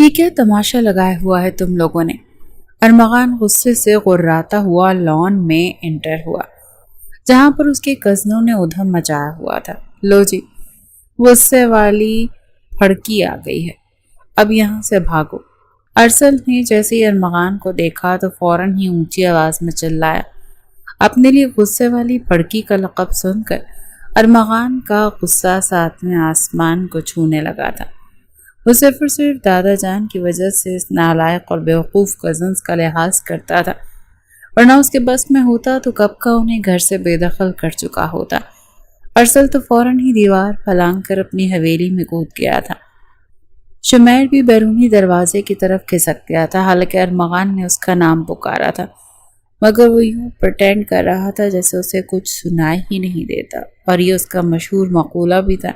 یہ کیا تماشا لگایا ہوا ہے تم لوگوں نے؟ ارمغان غصے سے غراتا ہوا لان میں انٹر ہوا جہاں پر اس کے کزنوں نے ادھم مچایا ہوا تھا۔ لو جی، غصے والی پھڑکی آ گئی ہے، اب یہاں سے بھاگو۔ ارسل نے جیسے ہی ارمغان کو دیکھا تو فوراً ہی اونچی آواز میں چلایا۔ اپنے لیے غصے والی پھڑکی کا لقب سن کر ارمغان کا غصہ ساتویں آسمان کو چھونے لگا تھا۔ وہ صرف اور صرف دادا جان کی وجہ سے اس نالائق اور بیوقوف کزنز کا لحاظ کرتا تھا، ورنہ اس کے بس میں ہوتا تو کب کا انہیں گھر سے بے دخل کر چکا ہوتا۔ ارسل تو فوراً ہی دیوار پھلانگ کر اپنی حویلی میں کود گیا تھا۔ شمیر بھی بیرونی دروازے کی طرف کھسک گیا تھا، حالانکہ ارمغان نے اس کا نام پکارا تھا، مگر وہ یوں پرٹینڈ کر رہا تھا جیسے اسے کچھ سنائی ہی نہیں دیتا۔ اور یہ اس کا مشہور مقولہ بھی تھا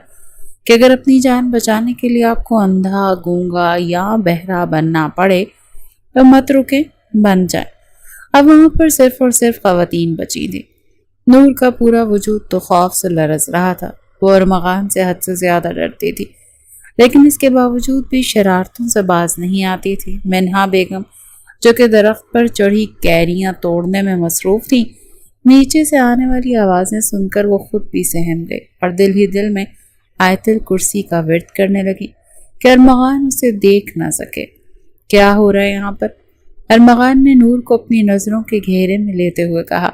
کہ اگر اپنی جان بچانے کے لیے آپ کو اندھا، گونگا یا بہرا بننا پڑے تو مت رکیں، بن جائیں۔ اب وہاں پر صرف اور صرف خواتین بچی تھی۔ نور کا پورا وجود تو خوف سے لرز رہا تھا۔ وہ ارمغان سے حد سے زیادہ ڈرتی تھی، لیکن اس کے باوجود بھی شرارتوں سے باز نہیں آتی تھی۔ منہا بیگم جو کہ درخت پر چڑھی کیریاں توڑنے میں مصروف تھیں، نیچے سے آنے والی آوازیں سن کر وہ خود بھی سہم گئی اور دل ہی دل میں آیت الکرسی کا ورد کرنے لگی کہ ارمغان اسے دیکھ نہ سکے۔ کیا ہو رہا ہے یہاں پر؟ ارمغان نے نور کو اپنی نظروں کے گھیرے میں لیتے ہوئے کہا۔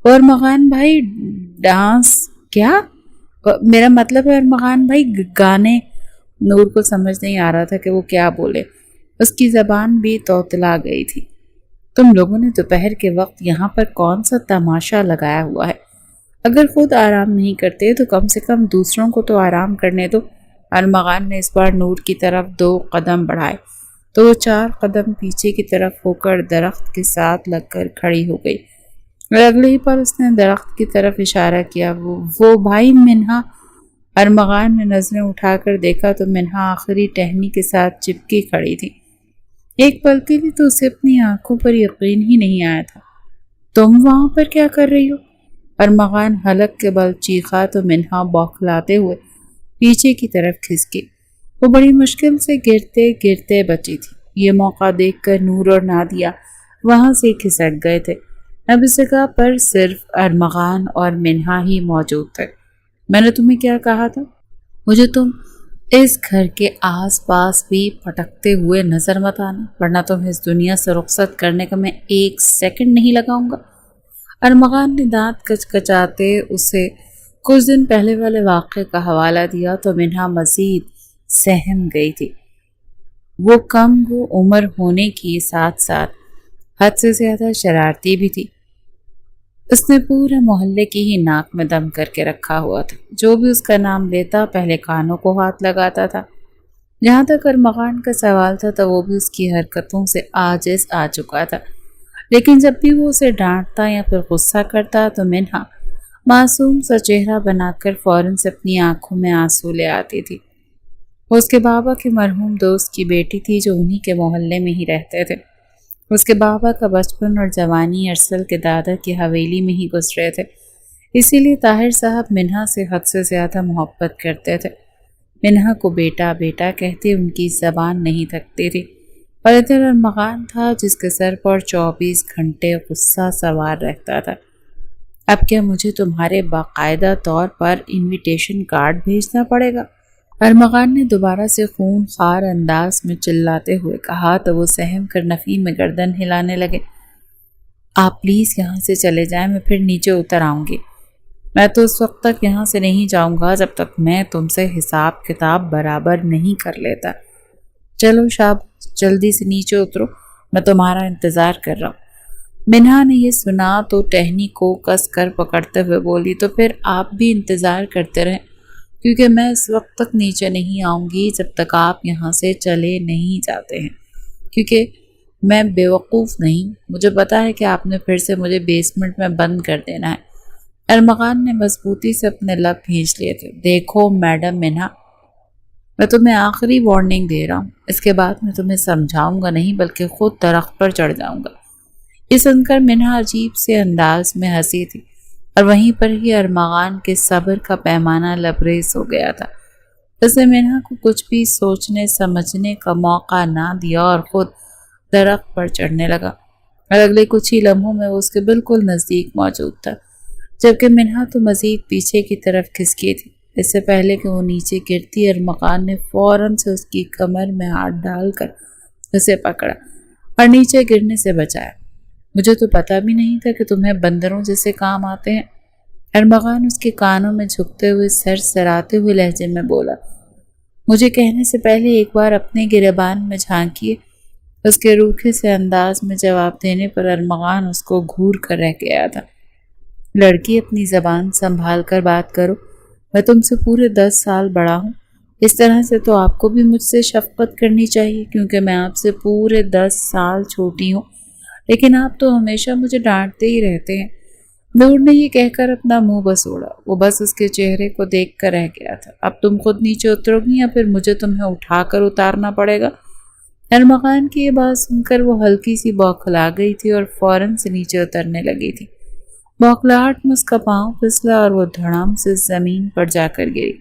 ارمغان بھائی ڈانس؟ کیا؟ میرا مطلب ہے ارمغان بھائی گانے۔ نور کو سمجھ نہیں آ رہا تھا کہ وہ کیا بولے، اس کی زبان بھی توتلا گئی تھی۔ تم لوگوں نے دوپہر کے وقت یہاں پر کون سا تماشا لگایا ہوا ہے؟ اگر خود آرام نہیں کرتے تو کم سے کم دوسروں کو تو آرام کرنے دو۔ ارمغان نے اس بار نور کی طرف 2 قدم بڑھائے تو وہ 4 قدم پیچھے کی طرف ہو کر درخت کے ساتھ لگ کر کھڑی ہو گئی، اور اگلے ہی پر اس نے درخت کی طرف اشارہ کیا۔ وہ بھائی منہا۔ ارمغان نے نظریں اٹھا کر دیکھا تو منہا آخری ٹہنی کے ساتھ چپکی کھڑی تھی۔ ایک پل کے لیے تو اسے اپنی آنکھوں پر یقین ہی نہیں آیا تھا۔ تم وہاں پر کیا کر رہی ہو؟ ارمغان حلق کے بل چیخا تو منہا بوکھلاتے ہوئے پیچھے کی طرف کھسکی۔ وہ بڑی مشکل سے گرتے گرتے بچی تھی۔ یہ موقع دیکھ کر نور اور نادیہ وہاں سے کھسک گئے تھے۔ اب اس جگہ پر صرف ارمغان اور منہا ہی موجود تھے۔ میں نے تمہیں کیا کہا تھا؟ مجھے تم اس گھر کے آس پاس بھی پھٹکتے ہوئے نظر مت آنا، ورنہ تمہیں اس دنیا سے رخصت کرنے کا میں 1 سیکنڈ نہیں لگاؤں گا۔ ارمغان نے دانت کچکچاتے اسے کچھ دن پہلے والے واقعے کا حوالہ دیا تو منہا مزید سہم گئی تھی۔ وہ کم و عمر ہونے کی ساتھ ساتھ حد سے زیادہ شرارتی بھی تھی۔ اس نے پورے محلے کی ہی ناک میں دم کر کے رکھا ہوا تھا۔ جو بھی اس کا نام لیتا پہلے کانوں کو ہاتھ لگاتا تھا۔ جہاں تک ارمغان کا سوال تھا تو وہ بھی اس کی حرکتوں سے عاجز آ چکا تھا، لیکن جب بھی وہ اسے ڈانٹتا یا پھر غصہ کرتا تو منہا معصوم سا چہرہ بنا کر فوراً سے اپنی آنکھوں میں آنسو لے آتی تھی۔ وہ اس کے بابا کے مرحوم دوست کی بیٹی تھی جو انہی کے محلے میں ہی رہتے تھے۔ اس کے بابا کا بچپن اور جوانی ارسل کے دادا کی حویلی میں ہی گزرے تھے، اسی لیے طاہر صاحب منہا سے حد سے زیادہ محبت کرتے تھے۔ منہا کو بیٹا بیٹا کہتے ان کی زبان نہیں تھکتی تھی، اور ادھر ارمغان تھا جس کے سر پر 24 گھنٹے غصہ سوار رہتا تھا۔ اب کیا مجھے تمہارے باقاعدہ طور پر انویٹیشن کارڈ بھیجنا پڑے گا؟ ارمغان نے دوبارہ سے خون خوار انداز میں چلاتے ہوئے کہا تو وہ سہم کر نفی میں گردن ہلانے لگے۔ آپ پلیز یہاں سے چلے جائیں، میں پھر نیچے اتر آؤں گی۔ میں تو اس وقت تک یہاں سے نہیں جاؤں گا جب تک میں تم سے حساب کتاب برابر نہیں کر لیتا۔ چلو شاباش، جلدی سے نیچے اترو، میں تمہارا انتظار کر رہا ہوں۔ منہا نے یہ سنا تو ٹہنی کو کس کر پکڑتے ہوئے بولی، تو پھر آپ بھی انتظار کرتے رہیں، کیونکہ میں اس وقت تک نیچے نہیں آؤں گی جب تک آپ یہاں سے چلے نہیں جاتے ہیں، کیونکہ میں بیوقوف نہیں، مجھے پتا ہے کہ آپ نے پھر سے مجھے بیسمنٹ میں بند کر دینا ہے۔ ارمغان نے مضبوطی سے اپنے لب کھینچ لیے تھے۔ دیکھو میڈم منہا، میں تمہیں آخری وارننگ دے رہا ہوں، اس کے بعد میں تمہیں سمجھاؤں گا نہیں بلکہ خود درخت پر چڑھ جاؤں گا۔ یہ سن کر منہا عجیب سے انداز میں ہنسی تھی، اور وہیں پر ہی ارمغان کے صبر کا پیمانہ لبریز ہو گیا تھا۔ اسے منہا کو کچھ بھی سوچنے سمجھنے کا موقع نہ دیا اور خود درخت پر چڑھنے لگا، اور اگلے کچھ ہی لمحوں میں وہ اس کے بالکل نزدیک موجود تھا، جبکہ منہا تو مزید پیچھے کی طرف کھسکی تھی۔ اس سے پہلے کہ وہ نیچے گرتی، ارمغان نے فوراً سے اس کی کمر میں ہاتھ ڈال کر اسے پکڑا اور نیچے گرنے سے بچایا۔ مجھے تو پتا بھی نہیں تھا کہ تمہیں بندروں جیسے کام آتے ہیں، ارمغان اس کے کانوں میں جھکتے ہوئے سر سراتے ہوئے لہجے میں بولا۔ مجھے کہنے سے پہلے ایک بار اپنے گریبان میں جھانکیے۔ اس کے روکھے سے انداز میں جواب دینے پر ارمغان اس کو گھور کر رہ گیا تھا۔ لڑکی، اپنی زبان سنبھال کر بات کرو، میں تم سے پورے 10 سال بڑا ہوں، اس طرح سے تو آپ کو بھی مجھ سے شفقت کرنی چاہیے، کیونکہ میں آپ سے پورے 10 سال چھوٹی ہوں، لیکن آپ تو ہمیشہ مجھے ڈانٹتے ہی رہتے ہیں۔ نور نے یہ کہہ کر اپنا منہ بسوڑا، وہ بس اس کے چہرے کو دیکھ کر رہ گیا تھا۔ اب تم خود نیچے اترو گی یا پھر مجھے تمہیں اٹھا کر اتارنا پڑے گا؟ ارمغان کی یہ بات سن کر وہ ہلکی سی بوکھلا گئی تھی اور فوراً سے نیچے اترنے لگی تھی۔ بوکھلاہٹ میں اس کا پاؤں پھسلا اور وہ دھڑام سے زمین پر جا کر گری۔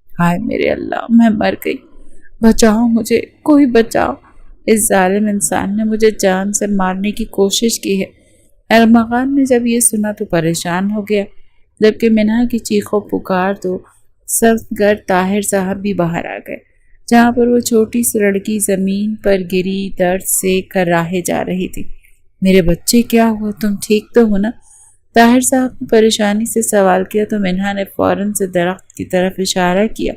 ہائے میرے اللہ، میں مر گئی، بچاؤ مجھے، کوئی بچاؤ، اس ظالم انسان نے مجھے جان سے مارنے کی کوشش کی ہے۔ ارمغان نے جب یہ سنا تو پریشان ہو گیا، جبکہ منہا کی چیخ و پکار تو سب گھر طاہر صاحب بھی باہر آ گئے، جہاں پر وہ چھوٹی سی لڑکی زمین پر گری درد سے کراہے جا رہی تھی۔ میرے بچے، کیا ہوا؟ تم ٹھیک تو ہو نا؟ طاہر صاحب نے پریشانی سے سوال کیا تو منہا نے فوراً سے درخت کی طرف اشارہ کیا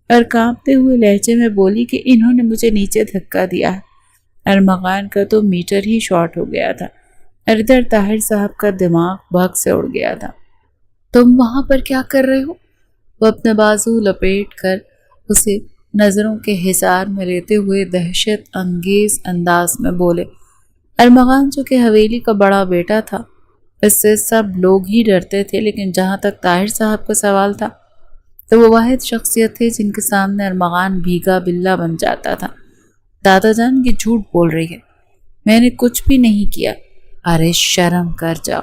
اور کانپتے ہوئے لہجے میں بولی کہ انہوں نے مجھے نیچے دھکا دیا ہے۔ ارمغان کا تو میٹر ہی شارٹ ہو گیا تھا اور ادھر طاہر صاحب کا دماغ بھگ سے اڑ گیا تھا۔ تم وہاں پر کیا کر رہے ہو؟ وہ اپنے بازو لپیٹ کر اسے نظروں کے حصار میں لیتے ہوئے دہشت انگیز انداز میں بولے۔ ارمغان جو کہ حویلی کا بڑا بیٹا تھا، اس سے سب لوگ ہی ڈرتے تھے، لیکن جہاں تک طاہر صاحب کا سوال تھا تو وہ واحد شخصیت تھے جن کے سامنے ارمغان بھیگا بلا بن جاتا تھا۔ دادا جان، یہ جھوٹ بول رہی ہے، میں نے کچھ بھی نہیں کیا۔ ارے شرم کر جاؤ،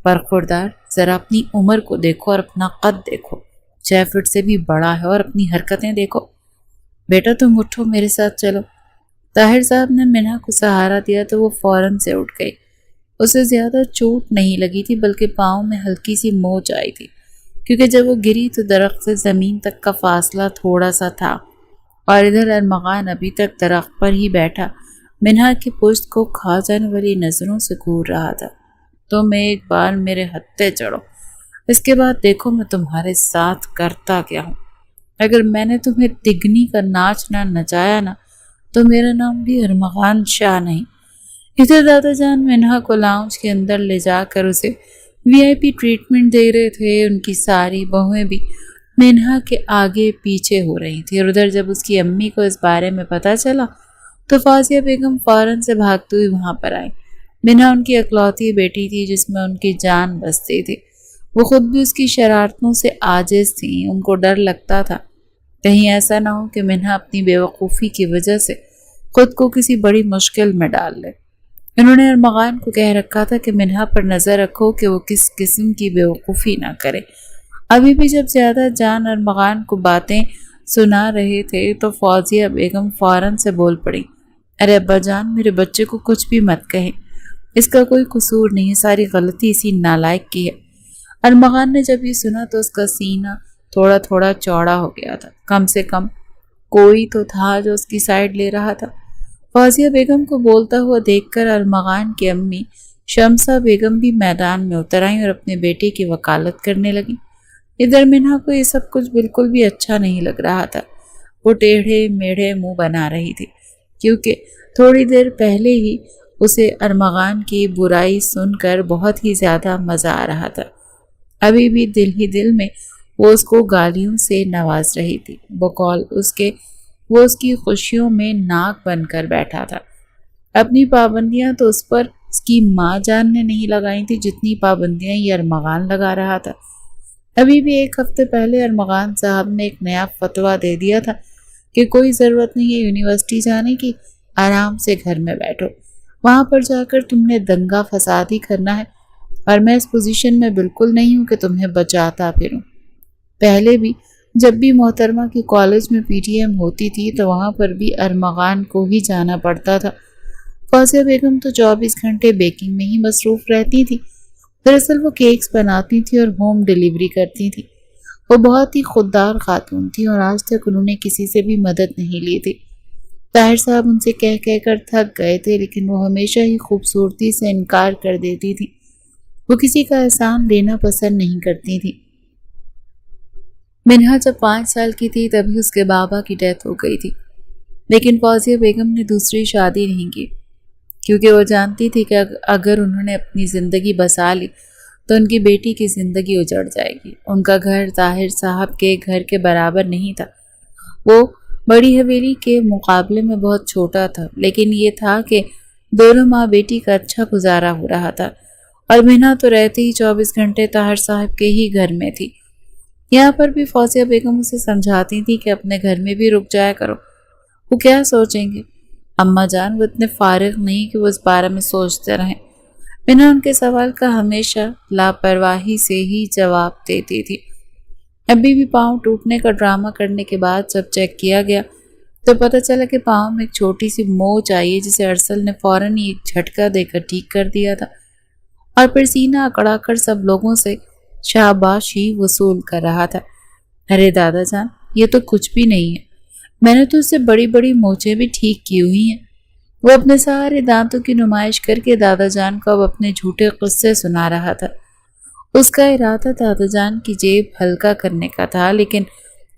برخوردار، ذرا اپنی عمر کو دیکھو اور اپنا قد دیکھو، 6 فٹ سے بھی بڑا ہے، اور اپنی حرکتیں دیکھو۔ بیٹا تم اٹھو، میرے ساتھ چلو۔ طاہر صاحب نے منہا کو سہارا دیا تو وہ فوراً سے اٹھ گئی۔ اسے زیادہ چوٹ نہیں لگی تھی، بلکہ پاؤں میں ہلکی سی موچ آئی تھی، کیونکہ جب وہ گری تو درخت سے زمین تک کا فاصلہ تھوڑا سا تھا، اور ادھر ارمغان ابھی تک درخت پر ہی بیٹھا منہا کی پشت کو کھا جانے والی نظروں سے گھور رہا تھا۔ تم ایک بار میرے ہتھے چڑھو، اس کے بعد دیکھو میں تمہارے ساتھ کرتا کیا ہوں۔ اگر میں نے تمہیں تگنی کا ناچ نہ نچایا نا تو میرا نام بھی ارمغان شاہ نہیں۔ ادھر دادا جان منہا کو لاؤنج کے اندر لے جا کر اسے VIP ٹریٹمنٹ دے رہے تھے۔ ان کی ساری بہویں بھی منہا کے آگے پیچھے ہو رہی تھی، اور ادھر جب اس کی امی کو اس بارے میں پتہ چلا تو فاضیہ بیگم فوراً سے بھاگتے ہوئے وہاں پر آئی۔ منہا ان کی اکلوتی بیٹی تھی جس میں ان کی جان بستی تھی۔ وہ خود بھی اس کی شرارتوں سے عاجز تھیں۔ ان کو ڈر لگتا تھا کہیں ایسا نہ ہو کہ منہا اپنی بے وقوفی کی وجہ سے خود کو کسی بڑی مشکل میں ڈال لے۔ انہوں نے ارمغان کو کہہ رکھا تھا کہ منہا پر نظر رکھو کہ وہ کس قسم کی بے وقوفی نہ کرے۔ ابھی بھی جب زیادہ جان ارمغان کو باتیں سنا رہے تھے تو فوزیہ بیگم فوراً سے بول پڑی۔ ارے ابا جان، میرے بچے کو کچھ بھی مت کہیں، اس کا کوئی قصور نہیں ہے، ساری غلطی اسی نالائق کی ہے۔ ارمغان نے جب یہ سنا تو اس کا سینہ تھوڑا تھوڑا چوڑا ہو گیا تھا۔ کم سے کم کوئی تو تھا جو اس کی سائڈ لے رہا تھا۔ فوزیہ بیگم کو بولتا ہوا دیکھ کر ارمغان کی امی شمسہ بیگم بھی میدان میں اتر آئیں اور اپنے بیٹے کی وکالت کرنے لگیں۔ ادھر منہا کو یہ سب کچھ بالکل بھی اچھا نہیں لگ رہا تھا۔ وہ ٹیڑھے میڑھے منہ بنا رہی تھی، کیونکہ تھوڑی دیر پہلے ہی اسے ارمغان کی برائی سن کر بہت ہی زیادہ مزہ آ رہا تھا۔ ابھی بھی دل ہی دل میں وہ اس کو گالیوں سے نواز رہی تھی، بقول اس کے وہ اس کی خوشیوں میں ناک بن کر بیٹھا تھا۔ اپنی پابندیاں تو اس پر اس کی ماں جان نے نہیں لگائی تھی جتنی پابندیاں یہ ارمغان لگا رہا تھا۔ ابھی بھی 1 ہفتے پہلے ارمغان صاحب نے ایک نیا فتویٰ دے دیا تھا کہ کوئی ضرورت نہیں ہے یونیورسٹی جانے کی، آرام سے گھر میں بیٹھو، وہاں پر جا کر تم نے دنگا فساد ہی کرنا ہے، اور میں اس پوزیشن میں بالکل نہیں ہوں کہ تمہیں بچاتا پھروں۔ پہلے بھی جب بھی محترمہ کی کالج میں پی ٹی ایم ہوتی تھی تو وہاں پر بھی ارمغان کو ہی جانا پڑتا تھا۔ فوزیہ بیگم تو 24 گھنٹے بیکنگ میں ہی مصروف رہتی تھی۔ دراصل وہ کیکس بناتی تھی اور ہوم ڈیلیوری کرتی تھی۔ وہ بہت ہی خوددار خاتون تھی اور آج تک انہوں نے کسی سے بھی مدد نہیں لی تھی۔ طاہر صاحب ان سے کہہ کر تھک گئے تھے، لیکن وہ ہمیشہ ہی خوبصورتی سے انکار کر دیتی تھی۔ وہ کسی کا احسان لینا پسند نہیں کرتی تھی۔ منہا جب 5 سال کی تھی تبھی اس کے بابا کی ڈیتھ ہو گئی تھی، لیکن فوزیہ بیگم نے دوسری شادی نہیں کی، کیونکہ وہ جانتی تھی کہ اگر انہوں نے اپنی زندگی بسا لی تو ان کی بیٹی کی زندگی اجڑ جائے گی۔ ان کا گھر طاہر صاحب کے گھر کے برابر نہیں تھا، وہ بڑی حویلی کے مقابلے میں بہت چھوٹا تھا، لیکن یہ تھا کہ دونوں ماں بیٹی کا اچھا گزارا ہو رہا تھا، اور منہا تو رہتے ہی 24 گھنٹے طاہر صاحب کے ہی گھر میں تھی۔ یہاں پر بھی فوزیہ بیگم اسے سمجھاتی تھی کہ اپنے گھر میں بھی رک جایا کرو، وہ کیا سوچیں گے؟ اماں جان وہ اتنے فارغ نہیں کہ وہ اس بارے میں سوچتے رہیں۔ منہا ان کے سوال کا ہمیشہ لاپرواہی سے ہی جواب دیتی تھی۔ ابھی بھی پاؤں ٹوٹنے کا ڈرامہ کرنے کے بعد جب چیک کیا گیا تو پتہ چلا کہ پاؤں میں ایک چھوٹی سی موچ آئی ہے، جسے ارسل نے فوراً ہی ایک جھٹکا دے کر ٹھیک کر دیا تھا، اور پھر سینہ اکڑا کر سب لوگوں سے شاباشی وصول کر رہا تھا۔ ارے دادا جان، یہ تو کچھ بھی نہیں ہے، میں نے تو اس سے بڑی بڑی موچیں بھی ٹھیک کی ہوئی ہیں۔ وہ اپنے سارے دانتوں کی نمائش کر کے دادا جان کو اب اپنے جھوٹے قصے سنا رہا تھا۔ اس کا ارادہ دادا جان کی جیب ہلکا کرنے کا تھا، لیکن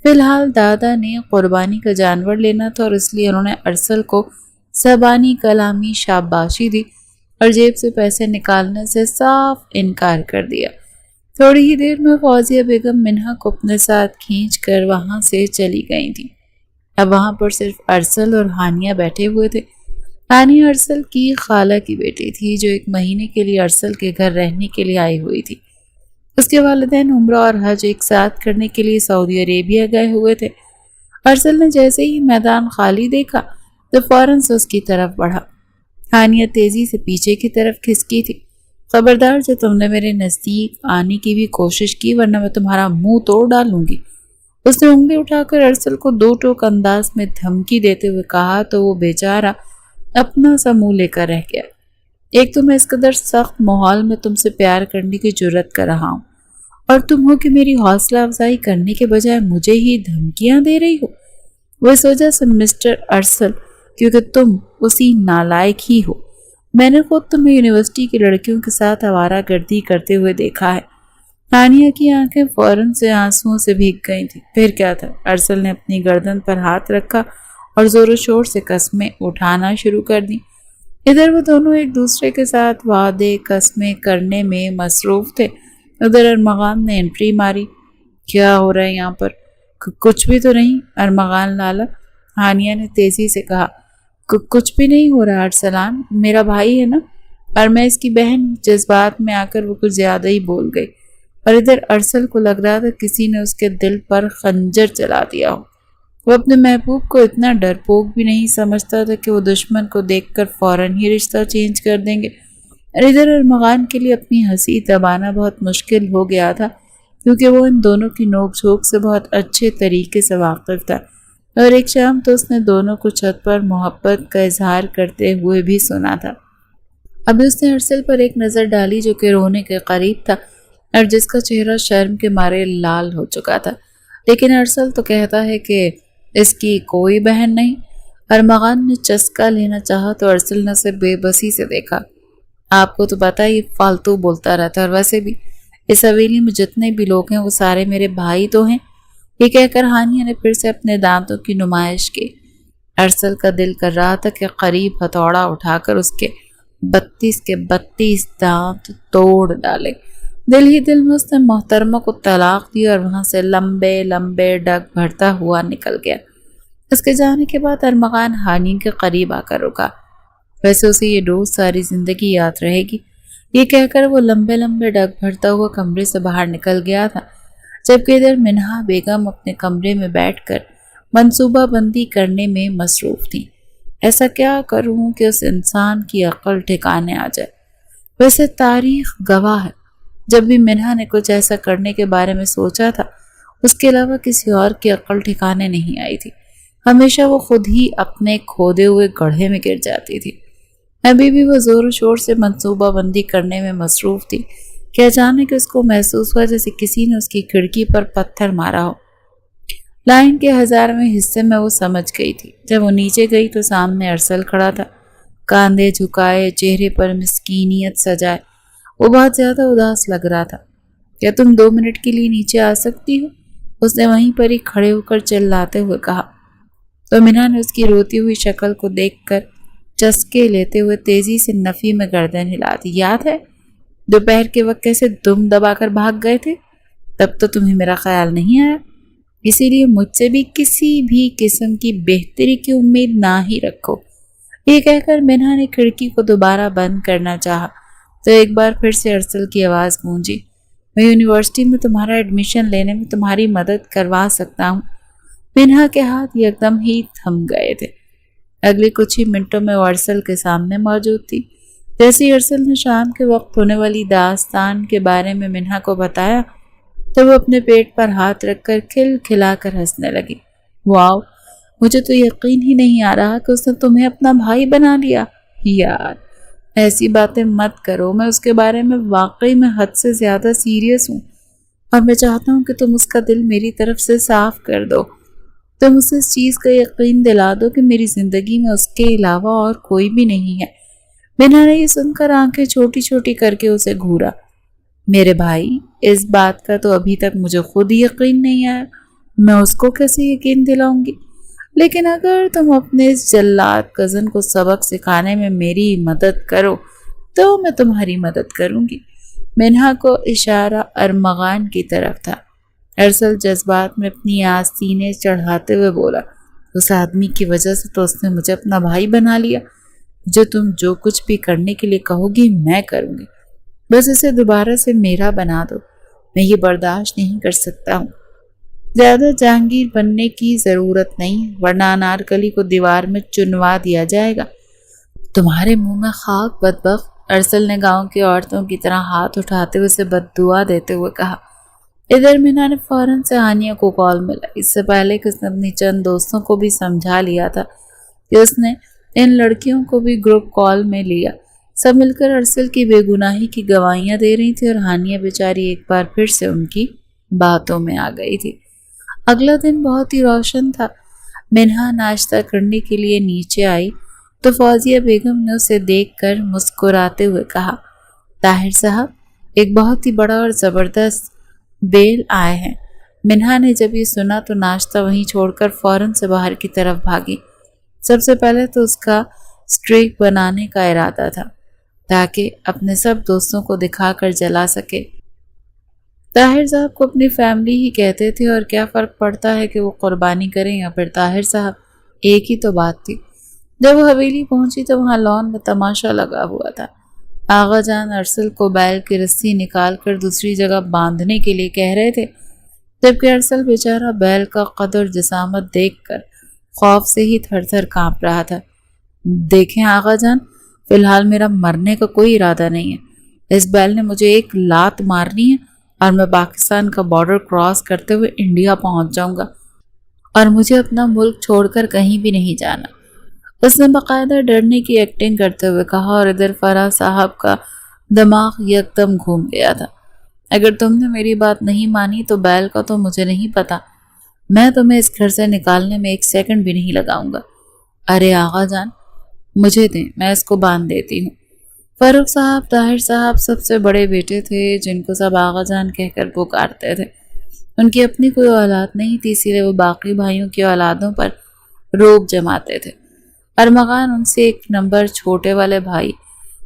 فی الحال دادا نے قربانی کا جانور لینا تھا، اور اس لیے انہوں نے ارسل کو زبانی کلامی شاباشی دی اور جیب سے پیسے نکالنے سے صاف انکار کر دیا۔ تھوڑی ہی دیر میں فوزیہ بیگم منہا کو اپنے ساتھ کھینچ کر وہاں سے چلی گئی تھی۔ اب وہاں پر صرف ارسل اور ہانیہ بیٹھے ہوئے تھے۔ ہانیہ ارسل کی خالہ کی بیٹی تھی، جو 1 مہینے کے لیے ارسل کے گھر رہنے کے لیے آئی ہوئی تھی۔ اس کے والدین عمرہ اور حج ایک ساتھ کرنے کے لیے سعودی عربیہ گئے ہوئے تھے۔ ارسل نے جیسے ہی میدان خالی دیکھا تو فوراً سے اس کی طرف بڑھا۔ ہانیہ تیزی سے پیچھے کی طرف کھسکی تھی۔ خبردار جو تم نے میرے نزدیک آنے کی بھی کوشش کی، ورنہ میں تمہارا منہ توڑ ڈالوں گی۔ اس نے انگلی اٹھا کر ارسل کو 2 ٹوک انداز میں دھمکی دیتے ہوئے کہا تو وہ بیچارہ اپنا سا منہ لے کر رہ گیا۔ ایک تو میں اس قدر سخت ماحول میں تم سے پیار کرنے کی جرت کر رہا ہوں، اور تم ہو کہ میری حوصلہ افزائی کرنے کے بجائے مجھے ہی دھمکیاں دے رہی ہو۔ وہ اس وجہ سے مسٹر ارسل کیونکہ تم اسی نالائق ہی ہو۔ میں نے خود تمہیں یونیورسٹی کی لڑکیوں کے ساتھ آوارہ گردی کرتے ہوئے دیکھا ہے۔ ہانیہ کی آنکھیں فوراً سے آنسوؤں سے بھیگ گئی تھیں۔ پھر کیا تھا؟ ارسل نے اپنی گردن پر ہاتھ رکھا اور زور و شور سے قسمیں اٹھانا شروع کر دیں۔ ادھر وہ دونوں ایک دوسرے کے ساتھ وعدے قسمیں کرنے میں مصروف تھے، ادھر ارمغان نے انٹری ماری۔ کیا ہو رہا ہے یہاں پر؟ کچھ بھی تو نہیں ارمغان لالا، ہانیہ نے تیزی سے کہا۔ کچھ بھی نہیں ہو رہا ارسلان، میرا بھائی ہے نا۔ اور میں اس کی بہن، جذبات میں آ کر وہ کچھ زیادہ ہی بول گئی، اور ادھر ارسل کو لگ رہا تھا کسی نے اس کے دل پر خنجر چلا دیا ہو۔ وہ اپنے محبوب کو اتنا ڈرپوک بھی نہیں سمجھتا تھا کہ وہ دشمن کو دیکھ کر فوراً ہی رشتہ چینج کر دیں گے۔ اور ادھر ارمغان کے لیے اپنی ہنسی دبانا بہت مشکل ہو گیا تھا، کیونکہ وہ ان دونوں کی نوک جھوک سے بہت اچھے طریقے سے واقف تھا، اور ایک شام تو اس نے دونوں کو چھت پر محبت کا اظہار کرتے ہوئے بھی سنا تھا۔ ابھی اس نے ارسل پر ایک نظر ڈالی جو کہ رونے کے قریب تھا، اور جس کا چہرہ شرم کے مارے لال ہو چکا تھا، لیکن ارسل تو کہتا ہے کہ اس کی کوئی بہن نہیں۔ ارمغان نے چسکا لینا چاہا تو ارسل نے اسے بے بسی سے دیکھا۔ آپ کو تو پتا یہ فالتو بولتا رہتا ہے، اور ویسے بھی اس حویلی میں جتنے بھی لوگ ہیں وہ سارے میرے بھائی تو ہیں۔ یہ کہہ کر ہانیہ نے پھر سے اپنے دانتوں کی نمائش کی۔ ارسل کا دل کر رہا تھا کہ قریب ہتھوڑا اٹھا کر اس کے 32 کے 32 دانت توڑ ڈالے۔ دل ہی دل میں اس نے محترمہ کو طلاق دی اور وہاں سے لمبے لمبے ڈگ بھرتا ہوا نکل گیا۔ اس کے جانے کے بعد ارمغان ہانیہ کے قریب آ کر رکا۔ ویسے اسے یہ روز ساری زندگی یاد رہے گی، یہ کہہ کر وہ لمبے لمبے ڈگ بھرتا ہوا کمرے سے باہر نکل گیا تھا، جبکہ ادھر منہا بیگم اپنے کمرے میں بیٹھ کر منصوبہ بندی کرنے میں مصروف تھی۔ ایسا کیا کروں کہ اس انسان کی عقل ٹھکانے آ جائے؟ ویسے تاریخ گواہ ہے، جب بھی منہا نے کچھ ایسا کرنے کے بارے میں سوچا تھا اس کے علاوہ کسی اور کی عقل ٹھکانے نہیں آئی تھی۔ ہمیشہ وہ خود ہی اپنے کھودے ہوئے گڑھے میں گر جاتی تھی۔ ابھی بھی وہ زور و شور سے منصوبہ بندی کرنے میں مصروف تھی کہ اچانک اس کو محسوس ہوا جیسے کسی نے اس کی کھڑکی پر پتھر مارا ہو۔ لائن کے 1000ویں حصے میں وہ سمجھ گئی تھی۔ جب وہ نیچے گئی تو سامنے ارسل کھڑا تھا، کاندھے جھکائے، چہرے پر مسکینیت سجائے۔ وہ بہت زیادہ اداس لگ رہا تھا۔ کیا تم 2 منٹ کے لیے نیچے آ سکتی ہو؟ اس نے وہیں پر ہی کھڑے ہو کر چلاتے ہوئے کہا۔ تو مینا نے اس کی روتی ہوئی شکل کو دیکھ کر چسکے لیتے ہوئے تیزی سے نفی میں گردن ہلا دی۔ یاد ہے دوپہر کے وقت کیسے دم دبا کر بھاگ گئے تھے؟ تب تو تمہیں میرا خیال نہیں آیا، اسی لیے مجھ سے بھی کسی بھی قسم کی بہتری کی امید نہ ہی رکھو۔ یہ کہہ کر مینا نے کھڑکی کو دوبارہ بند کرنا چاہا تو ایک بار پھر سے ارسل کی آواز گونجی۔ میں یونیورسٹی میں تمہارا ایڈمیشن لینے میں تمہاری مدد کروا سکتا ہوں۔ مینا کے ہاتھ یکدم ہی تھم گئے تھے۔ اگلے کچھ ہی منٹوں میں وہ ارسل کے سامنے موجود تھی۔ جیسے ارسل نے شام کے وقت ہونے والی داستان کے بارے میں مینا کو بتایا تو وہ اپنے پیٹ پر ہاتھ رکھ کر کھل کھلا کر ہنسنے لگی۔ واو، مجھے تو یقین ہی نہیں آ رہا کہ اس نے تمہیں اپنا بھائی بنا لیا۔ یار ایسی باتیں مت کرو، میں اس کے بارے میں واقعی میں حد سے زیادہ سیریس ہوں، اور میں چاہتا ہوں کہ تم اس کا دل میری طرف سے صاف کر دو۔ تم اسے اس چیز کا یقین دلا دو کہ میری زندگی میں اس کے علاوہ اور کوئی بھی نہیں ہے۔ مینا نے یہ سن کر آنکھیں چھوٹی چھوٹی کر کے اسے گھورا۔ میرے بھائی، اس بات کا تو ابھی تک مجھے خود ہی یقین نہیں آیا، میں اس کو کیسے یقین دلاؤں گی؟ لیکن اگر تم اپنے اس جلاد کزن کو سبق سکھانے میں میری مدد کرو تو میں تمہاری مدد کروں گی۔ مینا کو اشارہ ارمغان کی طرف تھا۔ ارسل جذبات میں اپنی آس سینے چڑھاتے ہوئے بولا، اس آدمی کی وجہ سے تو اس نے مجھے اپنا بھائی بنا لیا۔ تم جو کچھ بھی کرنے کے لیے کہو گی میں کروں گی، بس اسے دوبارہ سے میرا بنا دو۔ میں یہ برداشت نہیں کر سکتا ہوں۔ زیادہ جہانگیر بننے کی ضرورت نہیں، ورنہ انارکلی کو دیوار میں چنوا دیا جائے گا۔ تمہارے منہ میں خاک بدبخت، ارسل نے گاؤں کی عورتوں کی طرح ہاتھ اٹھاتے ہوئے اسے بددعا دیتے ہوئے کہا۔ ادھر مینا نے فوراً سے ہانیہ کو کال ملا، اس سے پہلے کہ اس نے اپنی چند دوستوں کو بھی سمجھا لیا تھا کہ اس نے ان لڑکیوں کو بھی گروپ کال میں لیا۔ سب مل کر ارسل کی بے گناہی کی گواہیاں دے رہی تھی اور ہانیہ بیچاری ایک بار پھر سے ان کی باتوں میں آ گئی تھی۔ اگلا دن بہت ہی روشن تھا۔ مینا ناشتہ کرنے کے لیے نیچے آئی تو فوزیہ بیگم نے اسے دیکھ کر مسکراتے ہوئے کہا، طاہر صاحب، ایک بہت ہی بڑا اور زبردست بیل آئے ہیں۔ مینا نے جب یہ سنا تو ناشتہ وہیں چھوڑ کر فوراً سے باہر کی طرف بھاگی۔ سب سے پہلے تو اس کا سٹریک بنانے کا ارادہ تھا تاکہ اپنے سب دوستوں کو دکھا کر جلا سکے۔ طاہر صاحب کو اپنی فیملی ہی کہتے تھے، اور کیا فرق پڑتا ہے کہ وہ قربانی کریں یا پھر طاہر صاحب، ایک ہی تو بات تھی۔ جب وہ حویلی پہنچی تو وہاں لان میں تماشا لگا ہوا تھا۔ آغا جان ارسل کو بیل کی رسی نکال کر دوسری جگہ باندھنے کے لیے کہہ رہے تھے، جبکہ ارسل بیچارہ بیل کا قد اور جسامت دیکھ کر خوف سے ہی تھر تھر کانپ رہا تھا۔ دیکھیں آغا جان، فی الحال میرا مرنے کا کوئی ارادہ نہیں ہے۔ اس بیل نے مجھے ایک لات مارنی ہے اور میں پاکستان کا بارڈر کراس کرتے ہوئے انڈیا پہنچ جاؤں گا، اور مجھے اپنا ملک چھوڑ کر کہیں بھی نہیں جانا۔ اس نے باقاعدہ ڈرنے کی ایکٹنگ کرتے ہوئے کہا، اور ادھر فرح صاحب کا دماغ یکدم گھوم گیا تھا۔ اگر تم نے میری بات نہیں مانی تو بیل کا تو مجھے نہیں پتا، میں تمہیں اس گھر سے نکالنے میں 1 سیکنڈ بھی نہیں لگاؤں گا۔ ارے آغا جان، مجھے دیں، میں اس کو باندھ دیتی ہوں۔ فاروق صاحب طاہر صاحب سب سے بڑے بیٹے تھے جن کو سب آغا جان کہہ کر پکارتے تھے۔ ان کی اپنی کوئی اولاد نہیں تھی، اسی لیے وہ باقی بھائیوں کی اولادوں پر روب جماتے تھے۔ ارمغان ان سے 1 نمبر چھوٹے والے بھائی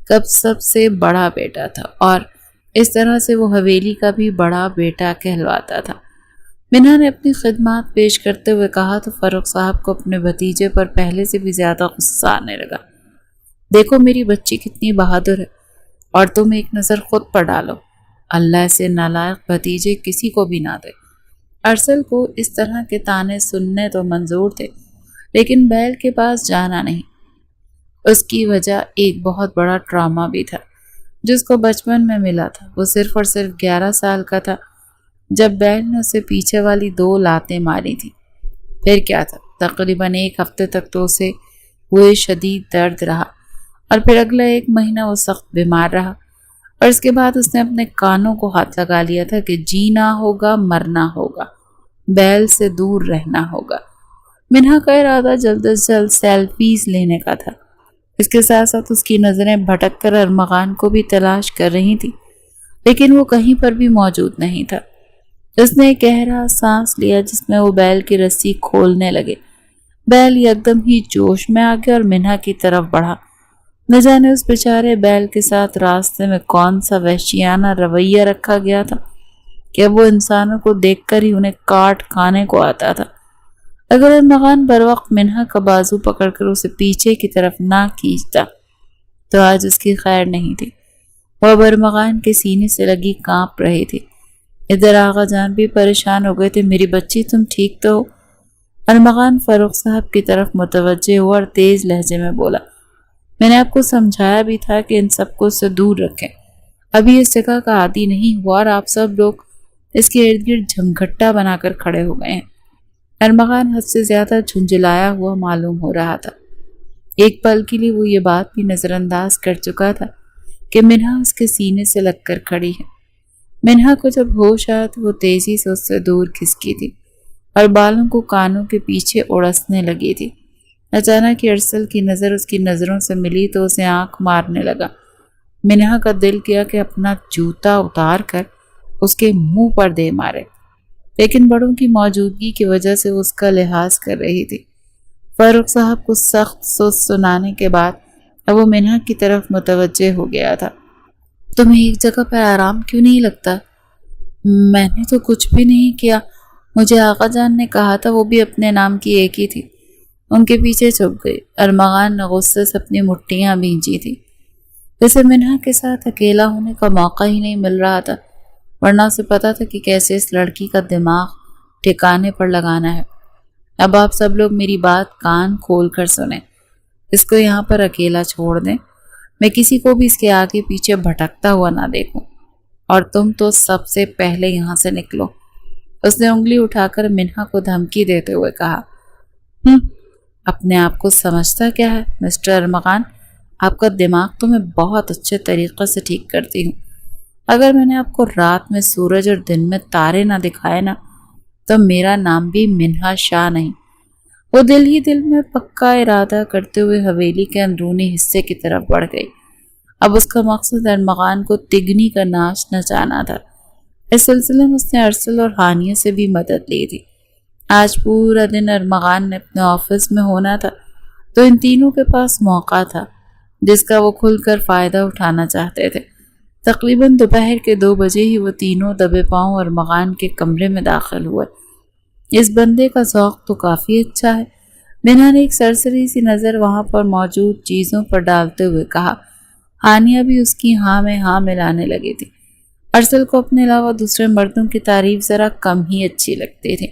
کا سب سے بڑا بیٹا تھا، اور اس طرح سے وہ حویلی کا بھی بڑا بیٹا کہلواتا تھا۔ مینا نے اپنی خدمات پیش کرتے ہوئے کہا تو فاروق صاحب کو اپنے بھتیجے پر پہلے سے بھی زیادہ غصہ آنے لگا۔ دیکھو میری بچی کتنی بہادر ہے، اور تم ایک نظر خود پر ڈالو، اللہ سے نالائق بھتیجے کسی کو بھی نہ دے۔ ارسل کو اس طرح کے طعنے سننے تو منظور تھے، لیکن بیل کے پاس جانا نہیں۔ اس کی وجہ ایک بہت بڑا ٹراما بھی تھا جو اس کو بچپن میں ملا تھا۔ وہ صرف اور صرف 11 سال کا تھا جب بیل نے اسے پیچھے والی 2 لاتیں ماری تھی۔ پھر کیا تھا، تقریباً 1 ہفتے تک تو اسے ہوئے شدید درد رہا، اور پھر اگلا 1 مہینہ وہ سخت بیمار رہا، اور اس کے بعد اس نے اپنے کانوں کو ہاتھ لگا لیا تھا کہ جینا ہوگا، مرنا ہوگا، بیل سے دور رہنا ہوگا۔ منہا کا ارادہ جلد از جلد سیلفیز لینے کا تھا۔ اس کے ساتھ ساتھ اس کی نظریں بھٹک کر ارمغان کو بھی تلاش کر رہی تھی، لیکن وہ کہیں پر بھی موجود نہیں تھا۔ اس نے ایک گہرا سانس لیا جس میں وہ بیل کی رسی کھولنے لگے۔ بیل یکدم ہی جوش میں آ گیا اور منہا کی طرف بڑھا۔ نہ جانے اس بیچارے بیل کے ساتھ راستے میں کون سا وحشیانہ رویہ رکھا گیا تھا کہ وہ انسانوں کو دیکھ کر ہی انہیں کاٹ کھانے کو آتا تھا۔ اگر ارمغان بروقت منہا کا بازو پکڑ کر اسے پیچھے کی طرف نہ کھینچتا تو آج اس کی خیر نہیں تھی۔ وہ اب ارمغان کے سینے سے لگی کانپ رہی تھی۔ ادھر آغا جان بھی پریشان ہو گئے تھے۔ میری بچی، تم ٹھیک تو ہو؟ ارمغان فاروق صاحب کی طرف متوجہ ہوا اور تیز لہجے میں بولا، میں نے آپ کو سمجھایا بھی تھا کہ ان سب کو اس سے دور رکھیں۔ ابھی اس جگہ کا عادی نہیں ہوا اور آپ سب لوگ اس کے ارد گرد جھمگھٹا بنا کر کھڑے ہو گئے ہیں۔ ارمغان حد سے زیادہ جھنجھلایا ہوا معلوم ہو رہا تھا۔ ایک پل کے لیے وہ یہ بات بھی نظر انداز کر چکا تھا کہ منہا اس کے سینے سے لگ کر کھڑی ہے۔ منہا کو جب ہوش آیا تو وہ تیزی سے اس سے دور کھسکی تھی اور بالوں کو کانوں کے پیچھے اڑسنے لگی تھی۔ اچانک ارسل کی نظر اس کی نظروں سے ملی تو اسے آنکھ مارنے لگا۔ منہا کا دل کیا کہ اپنا جوتا اتار کر اس کے منہ پر دے مارے، لیکن بڑوں کی موجودگی کی وجہ سے وہ اس کا لحاظ کر رہی تھی۔ فاروق صاحب کو سخت سوچ سنانے کے بعد اب وہ منہا کی طرف متوجہ ہو گیا تھا۔ تمہیں ایک جگہ پر آرام کیوں نہیں لگتا؟ میں نے تو کچھ بھی نہیں کیا، مجھے آقا جان نے کہا تھا، وہ بھی اپنے نام کی ایک ہی تھی۔ ان کے پیچھے چھپ گئی۔ ارمغان نے غصے سے اپنی مٹھیاں بھینجی تھی، جیسے منہا کے ساتھ اکیلا ہونے کا موقع ہی نہیں مل رہا تھا، ورنہ اسے پتا تھا کہ کیسے اس لڑکی کا دماغ ٹھکانے پر لگانا ہے۔ اب آپ سب لوگ میری بات کان کھول کر سنیں، اس کو یہاں پر اکیلا چھوڑ دیں، میں کسی کو بھی اس کے آگے پیچھے بھٹکتا ہوا نہ دیکھوں، اور تم تو سب سے پہلے یہاں سے نکلو۔ اس نے انگلی اٹھا کر منہا کو دھمکی دیتے ہوئے کہا۔ اپنے آپ کو سمجھتا کیا ہے مسٹر ارمغان؟ آپ کا دماغ تو میں بہت اچھے طریقے سے ٹھیک کرتی ہوں۔ اگر میں نے آپ کو رات میں سورج اور دن میں تارے نہ دکھائے نا تو میرا نام بھی منہا شاہ نہیں۔ وہ دل ہی دل میں پکا ارادہ کرتے ہوئے حویلی کے اندرونی حصے کی طرف بڑھ گئی۔ اب اس کا مقصد ارمغان کو تگنی کا ناچ نچانا تھا۔ اس سلسلے میں اس نے ارسل اور ہانیہ سے بھی مدد لی تھی۔ آج پورا دن ارمغان نے اپنے آفس میں ہونا تھا، تو ان تینوں کے پاس موقع تھا جس کا وہ کھل کر فائدہ اٹھانا چاہتے تھے۔ تقریباً دوپہر کے 2 بجے ہی وہ تینوں دبے پاؤں ارمغان کے کمرے میں داخل ہوئے۔ اس بندے کا ذوق تو کافی اچھا ہے، منہا نے ایک سرسری سی نظر وہاں پر موجود چیزوں پر ڈالتے ہوئے کہا۔ ہانیہ بھی اس کی ہاں میں ہاں ملانے لگی تھی۔ ارسل کو اپنے علاوہ دوسرے مردوں کی تعریف ذرا کم ہی اچھی لگتی تھی،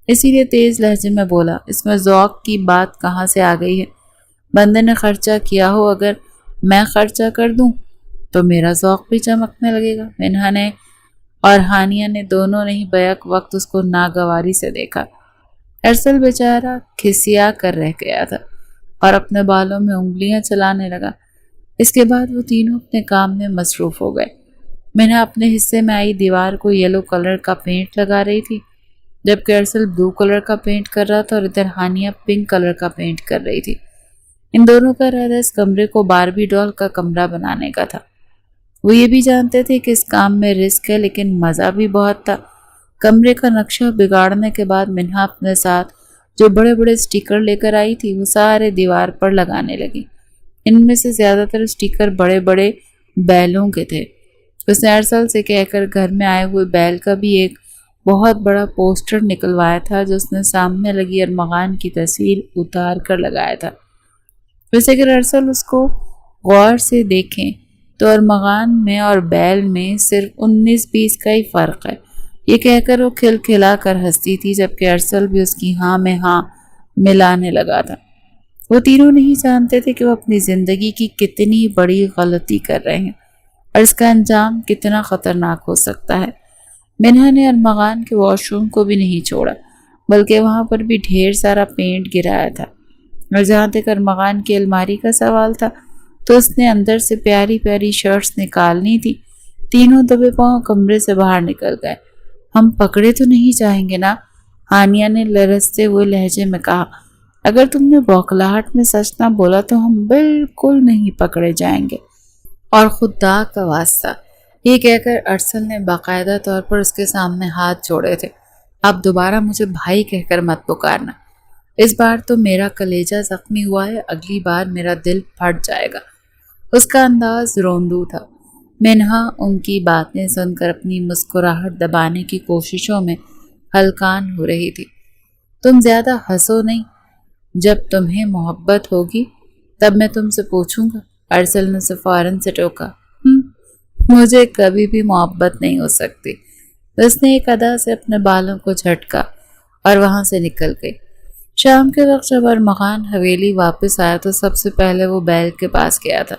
اسی لیے تیز لہجے میں بولا، اس میں ذوق کی بات کہاں سے آ گئی ہے؟ بندے نے خرچہ کیا ہو، اگر میں خرچہ کر دوں تو میرا ذوق بھی چمکنے لگے گا۔ منہا نے اور ہانیہ نے دونوں نے ہی بیک وقت اس کو ناگواری سے دیکھا۔ ارسل بیچارہ کھسیا کر رہ گیا تھا اور اپنے بالوں میں انگلیاں چلانے لگا۔ اس کے بعد وہ تینوں اپنے کام میں مصروف ہو گئے۔ منہا اپنے حصے میں آئی دیوار کو یلو کلر کا پینٹ لگا رہی تھی، جبکہ ارسل بلو کلر کا پینٹ کر رہا تھا اور ادھر ہانیہ پنک کلر کا پینٹ کر رہی تھی۔ ان دونوں کا ارادہ اس کمرے کو باربی ڈال کا کمرہ بنانے کا تھا۔ وہ یہ بھی جانتے تھے کہ اس کام میں رسک ہے، لیکن مزہ بھی بہت تھا۔ کمرے کا نقشہ بگاڑنے کے بعد منہا اپنے ساتھ جو بڑے بڑے سٹیکر لے کر آئی تھی وہ سارے دیوار پر لگانے لگی۔ ان میں سے زیادہ تر سٹیکر بڑے بڑے بیلوں کے تھے۔ اس نے ارسل سے کہہ کر گھر میں آئے ہوئے بیل کا بھی ایک بہت بڑا پوسٹر نکلوایا تھا جو اس نے سامنے لگی ارمغان کی تصویر اتار کر لگایا تھا۔ ویسے اگر ارسل اس کو غور سے دیکھیں تو ارمغان میں اور بیل میں صرف 19-20 کا ہی فرق ہے۔ یہ کہہ کر وہ کھلکھلا کر ہنستی تھی، جبکہ ارسل بھی اس کی ہاں میں ہاں ملانے لگا تھا۔ وہ تینوں نہیں جانتے تھے کہ وہ اپنی زندگی کی کتنی بڑی غلطی کر رہے ہیں اور اس کا انجام کتنا خطرناک ہو سکتا ہے۔ منہا نے ارمغان کے واش روم کو بھی نہیں چھوڑا، بلکہ وہاں پر بھی ڈھیر سارا پینٹ گرایا تھا۔ اور جہاں تک ارمغان کی الماری کا سوال تھا تو اس نے اندر سے پیاری پیاری شرٹس نکالنی تھی۔ تینوں دبے پاؤں کمرے سے باہر نکل گئے۔ ہم پکڑے تو نہیں جائیں گے نا؟ ہانیہ نے لرزتے ہوئے لہجے میں کہا۔ اگر تم نے بوکھلاہٹ میں سچ نہ بولا تو ہم بالکل نہیں پکڑے جائیں گے، اور خدا کا واسطہ، یہ کہہ کر ارسل نے باقاعدہ طور پر اس کے سامنے ہاتھ جوڑے تھے۔ اب دوبارہ مجھے بھائی کہہ کر مت پکارنا، اس بار تو میرا کلیجہ زخمی ہوا ہے، اگلی بار میرا دل پھٹ جائے گا۔ اس کا انداز روندو تھا۔ منہا ان کی باتیں سن کر اپنی مسکراہٹ دبانے کی کوششوں میں ہلکان ہو رہی تھی۔ تم زیادہ ہنسو نہیں، جب تمہیں محبت ہوگی تب میں تم سے پوچھوں گا، ارسل نے اسے فوراً سے ٹوکا۔ مجھے کبھی بھی محبت نہیں ہو سکتی۔ اس نے ایک ادا سے اپنے بالوں کو جھٹکا اور وہاں سے نکل گئی۔ شام کے وقت جب ارمغان حویلی واپس آیا تو سب سے پہلے وہ بیل کے پاس گیا تھا۔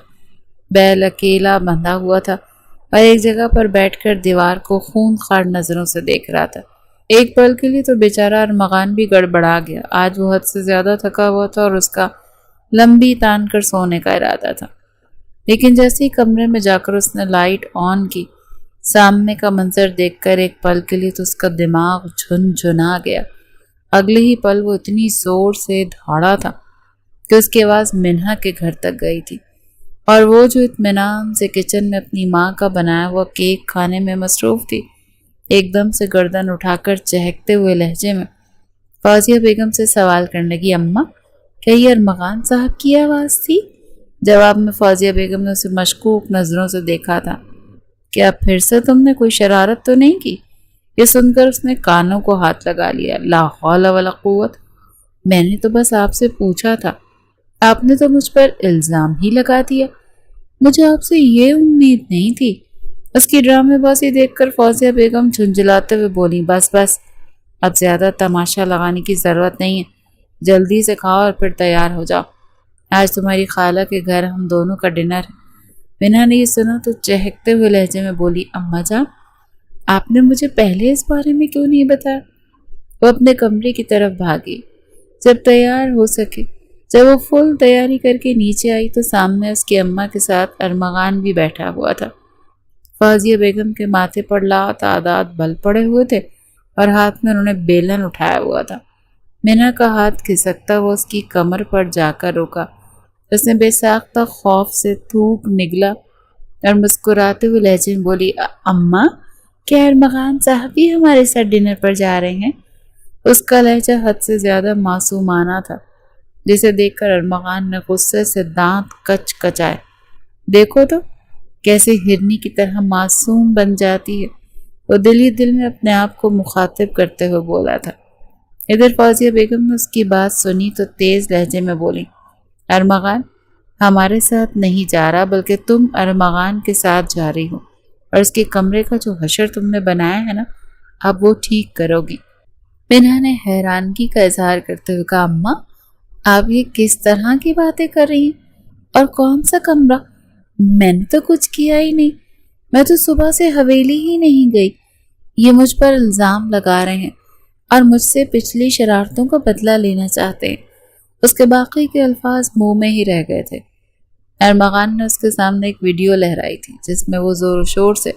بیل اکیلا بندھا ہوا تھا اور ایک جگہ پر بیٹھ کر دیوار کو خونخوار نظروں سے دیکھ رہا تھا۔ ایک پل کے لیے تو بیچارہ ارمغان بھی گڑبڑا گیا۔ آج وہ حد سے زیادہ تھکا ہوا تھا اور اس کا لمبی تان کر سونے کا ارادہ تھا، لیکن جیسے ہی کمرے میں جا کر اس نے لائٹ آن کی، سامنے کا منظر دیکھ کر ایک پل کے لیے تو اس کا دماغ جھنجھنا گیا۔ اگلے ہی پل وہ اتنی زور سے دھاڑا تھا کہ اس کی آواز منہا کے گھر تک گئی تھی، اور وہ جو اطمینان سے کچن میں اپنی ماں کا بنایا ہوا کیک کھانے میں مصروف تھی، ایک دم سے گردن اٹھا کر چہکتے ہوئے لہجے میں فوزیہ بیگم سے سوال کرنے لگی، اماں کیا یہ ارمغان صاحب کی آواز تھی؟ جواب میں فوزیہ بیگم نے اسے مشکوک نظروں سے دیکھا تھا۔ کیا پھر سے تم نے کوئی شرارت تو نہیں کی؟ یہ سن کر اس نے کانوں کو ہاتھ لگا لیا۔ لا حول ولا قوت، میں نے تو بس آپ سے پوچھا تھا، آپ نے تو مجھ پر الزام ہی لگا دیا۔ مجھے آپ سے یہ امید نہیں تھی۔ اس کی ڈرامے بازی دیکھ کر فوزیہ بیگم جھنجھلاتے ہوئے بولی، بس بس، اب زیادہ تماشا لگانے کی ضرورت نہیں ہے، جلدی سے کھاؤ اور پھر تیار ہو جاؤ، آج تمہاری خالہ کے گھر ہم دونوں کا ڈنر ہے۔ منہا نے یہ سنا تو چہکتے ہوئے لہجے میں بولی، اماں جان آپ نے مجھے پہلے اس بارے میں کیوں نہیں بتایا؟ وہ اپنے کمرے کی طرف بھاگی۔ جب تیار ہو سکے، جب وہ فل تیاری کر کے نیچے آئی تو سامنے اس کی اماں کے ساتھ ارمغان بھی بیٹھا ہوا تھا۔ فوزیہ بیگم کے ماتھے پر تعداد بل پڑے ہوئے تھے اور ہاتھ میں انہوں نے بیلن اٹھایا ہوا تھا۔ منہا کا ہاتھ کھسکتا ہوا اس کی کمر پر جا کر روکا۔ اس نے بے ساختہ خوف سے تھوک نگلا اور مسکراتے ہوئے لہجے میں بولی، اماں کیا ارمغان صاحب بھی ہمارے ساتھ ڈنر پر جا رہے ہیں؟ اس کا لہجہ حد سے زیادہ معصومانہ تھا، جسے دیکھ کر ارمغان نے غصے سے دانت کچ کچائے۔ دیکھو تو کیسے ہرنی کی طرح معصوم بن جاتی ہے، وہ دل ہی دل میں اپنے آپ کو مخاطب کرتے ہوئے بولا تھا۔ ادھر فوزیہ بیگم نے اس کی بات سنی تو تیز لہجے میں بولی، ارمغان ہمارے ساتھ نہیں جا رہا، بلکہ تم ارمغان کے ساتھ جا رہی ہو، اور اس کے کمرے کا جو حشر تم نے بنایا ہے نا، اب وہ ٹھیک کرو گی۔ منہا نے حیرانگی کا اظہار کرتے ہوئے کہا، اماں آپ یہ کس طرح کی باتیں کر رہی ہیں، اور کون سا کمرہ؟ میں نے تو کچھ کیا ہی نہیں، میں تو صبح سے حویلی ہی نہیں گئی۔ یہ مجھ پر الزام لگا رہے ہیں اور مجھ سے پچھلی شرارتوں کا بدلہ لینا چاہتے ہیں۔ اس کے باقی کے الفاظ منہ میں ہی رہ گئے تھے۔ ارمغان نے اس کے سامنے ایک ویڈیو لہرائی تھی جس میں وہ زور و شور سے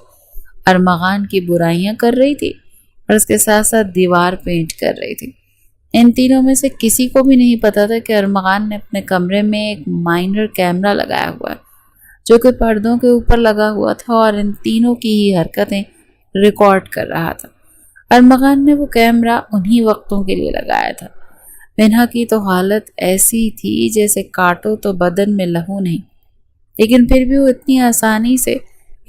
ارمغان کی برائیاں کر رہی تھی اور اس کے ساتھ ساتھ دیوار پینٹ کر رہی تھی۔ ان تینوں میں سے کسی کو بھی نہیں پتا تھا کہ ارمغان نے اپنے کمرے میں ایک مائنر کیمرہ لگایا ہوا ہے جو کہ پردوں کے اوپر لگا ہوا تھا اور ان تینوں کی ہی حرکتیں ریکارڈ کر رہا تھا۔ ارمغان نے وہ کیمرہ انہی وقتوں کے لیے لگایا تھا۔ منہا کی تو حالت ایسی تھی جیسے کاٹو تو بدن میں لہو نہیں، لیکن پھر بھی وہ اتنی آسانی سے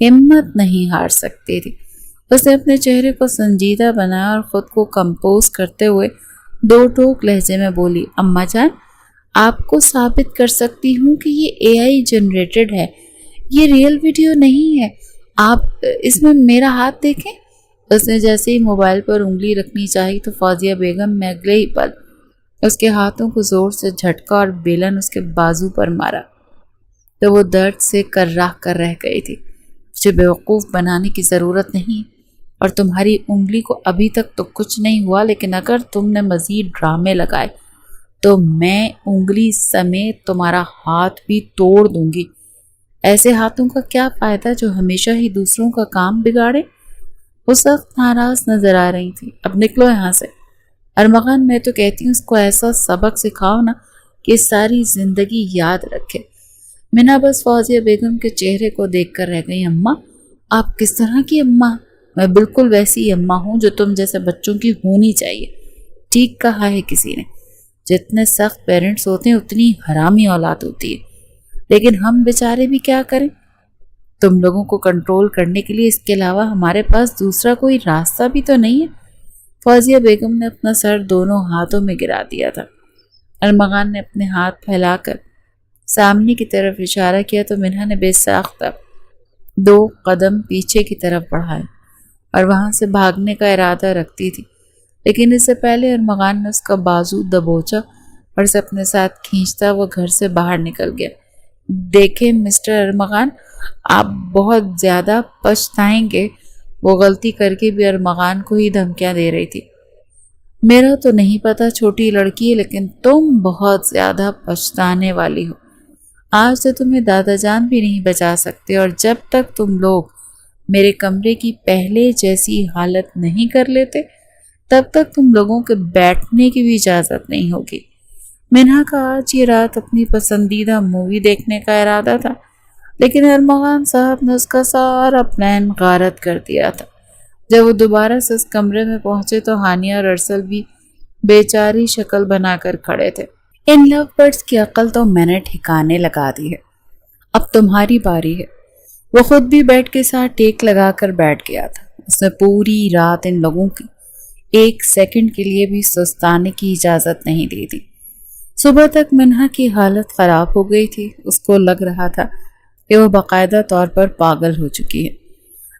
ہمت نہیں ہار سکتی تھی۔ اس نے اپنے چہرے کو سنجیدہ بنایا اور خود کو کمپوز کرتے ہوئے دو ٹوک لہجے میں بولی، اماں جان آپ کو ثابت کر سکتی ہوں کہ یہ اے آئی جنریٹڈ ہے، یہ ریئل ویڈیو نہیں ہے، آپ اس میں میرا ہاتھ دیکھیں۔ اس نے جیسے ہی موبائل پر انگلی رکھنی چاہی تو فوزیہ بیگم نے اگلے ہی پل اس کے ہاتھوں کو زور سے جھٹکا اور بیلن اس کے بازو پر مارا تو وہ درد سے کرراہ کر رہ گئی تھی۔ مجھے بیوقوف بنانے کی ضرورت نہیں، اور تمہاری انگلی کو ابھی تک تو کچھ نہیں ہوا، لیکن اگر تم نے مزید ڈرامے لگائے تو میں انگلی سمیت تمہارا ہاتھ بھی توڑ دوں گی۔ ایسے ہاتھوں کا کیا فائدہ جو ہمیشہ ہی دوسروں کا کام بگاڑے؟ وہ سخت ناراض نظر آ رہی تھی۔ اب نکلو یہاں سے۔ ارمغان، میں تو کہتی ہوں اس کو ایسا سبق سکھاؤ نا کہ ساری زندگی یاد رکھے۔ منہا بس فوزیہ بیگم کے چہرے کو دیکھ کر رہ گئی۔ اماں، آپ کس طرح کی اماں؟ میں بالکل ویسی اماں ہوں جو تم جیسے بچوں کی ہونی چاہیے۔ ٹھیک کہا ہے کسی نے، جتنے سخت پیرنٹس ہوتے ہیں اتنی حرامی اولاد ہوتی ہے، لیکن ہم بیچارے بھی کیا کریں؟ تم لوگوں کو کنٹرول کرنے کے لیے اس کے علاوہ ہمارے پاس دوسرا کوئی راستہ بھی تو نہیں ہے۔ فوزیہ بیگم نے اپنا سر دونوں ہاتھوں میں گرا دیا تھا۔ ارمغان نے اپنے ہاتھ پھیلا کر سامنے کی طرف اشارہ کیا تو منہا نے بے ساختہ 2 قدم پیچھے کی طرف بڑھائے اور وہاں سے بھاگنے کا ارادہ رکھتی تھی، لیکن اس سے پہلے ارمغان نے اس کا بازو دبوچا اور اسے اپنے ساتھ کھینچتا وہ گھر سے باہر نکل گیا۔ دیکھیں مسٹر ارمغان، آپ بہت زیادہ پچھتائیں گے۔ وہ غلطی کر کے بھی ارمغان کو ہی دھمکیاں دے رہی تھی۔ میرا تو نہیں پتا چھوٹی لڑکی ہے، لیکن تم بہت زیادہ پچھتانے والی ہو۔ آج سے تمہیں دادا جان بھی نہیں بچا سکتے، اور جب تک تم لوگ میرے کمرے کی پہلے جیسی حالت نہیں کر لیتے تب تک تم لوگوں کے بیٹھنے کی بھی اجازت نہیں ہوگی۔ منہا کا آج یہ رات اپنی پسندیدہ مووی دیکھنے کا ارادہ تھا، لیکن ارمغان صاحب نے اس کا سارا پلان غارت کر دیا تھا۔ جب وہ دوبارہ سے اس کمرے میں پہنچے تو ہانیہ اور ارسل بھی بیچاری شکل بنا کر کھڑے تھے۔ ان لو برڈز کی عقل تو میں نے ٹھکانے لگا دی ہے، اب تمہاری باری ہے۔ وہ خود بھی بیڈ کے ساتھ ٹیک لگا کر بیٹھ گیا تھا۔ اس نے پوری رات ان لوگوں کی 1 سیکنڈ کے لیے بھی سستانے کی اجازت نہیں دی تھی۔ صبح تک منہا کی حالت خراب ہو گئی تھی۔ اس کو لگ رہا تھا کہ وہ باقاعدہ طور پر پاگل ہو چکی ہے۔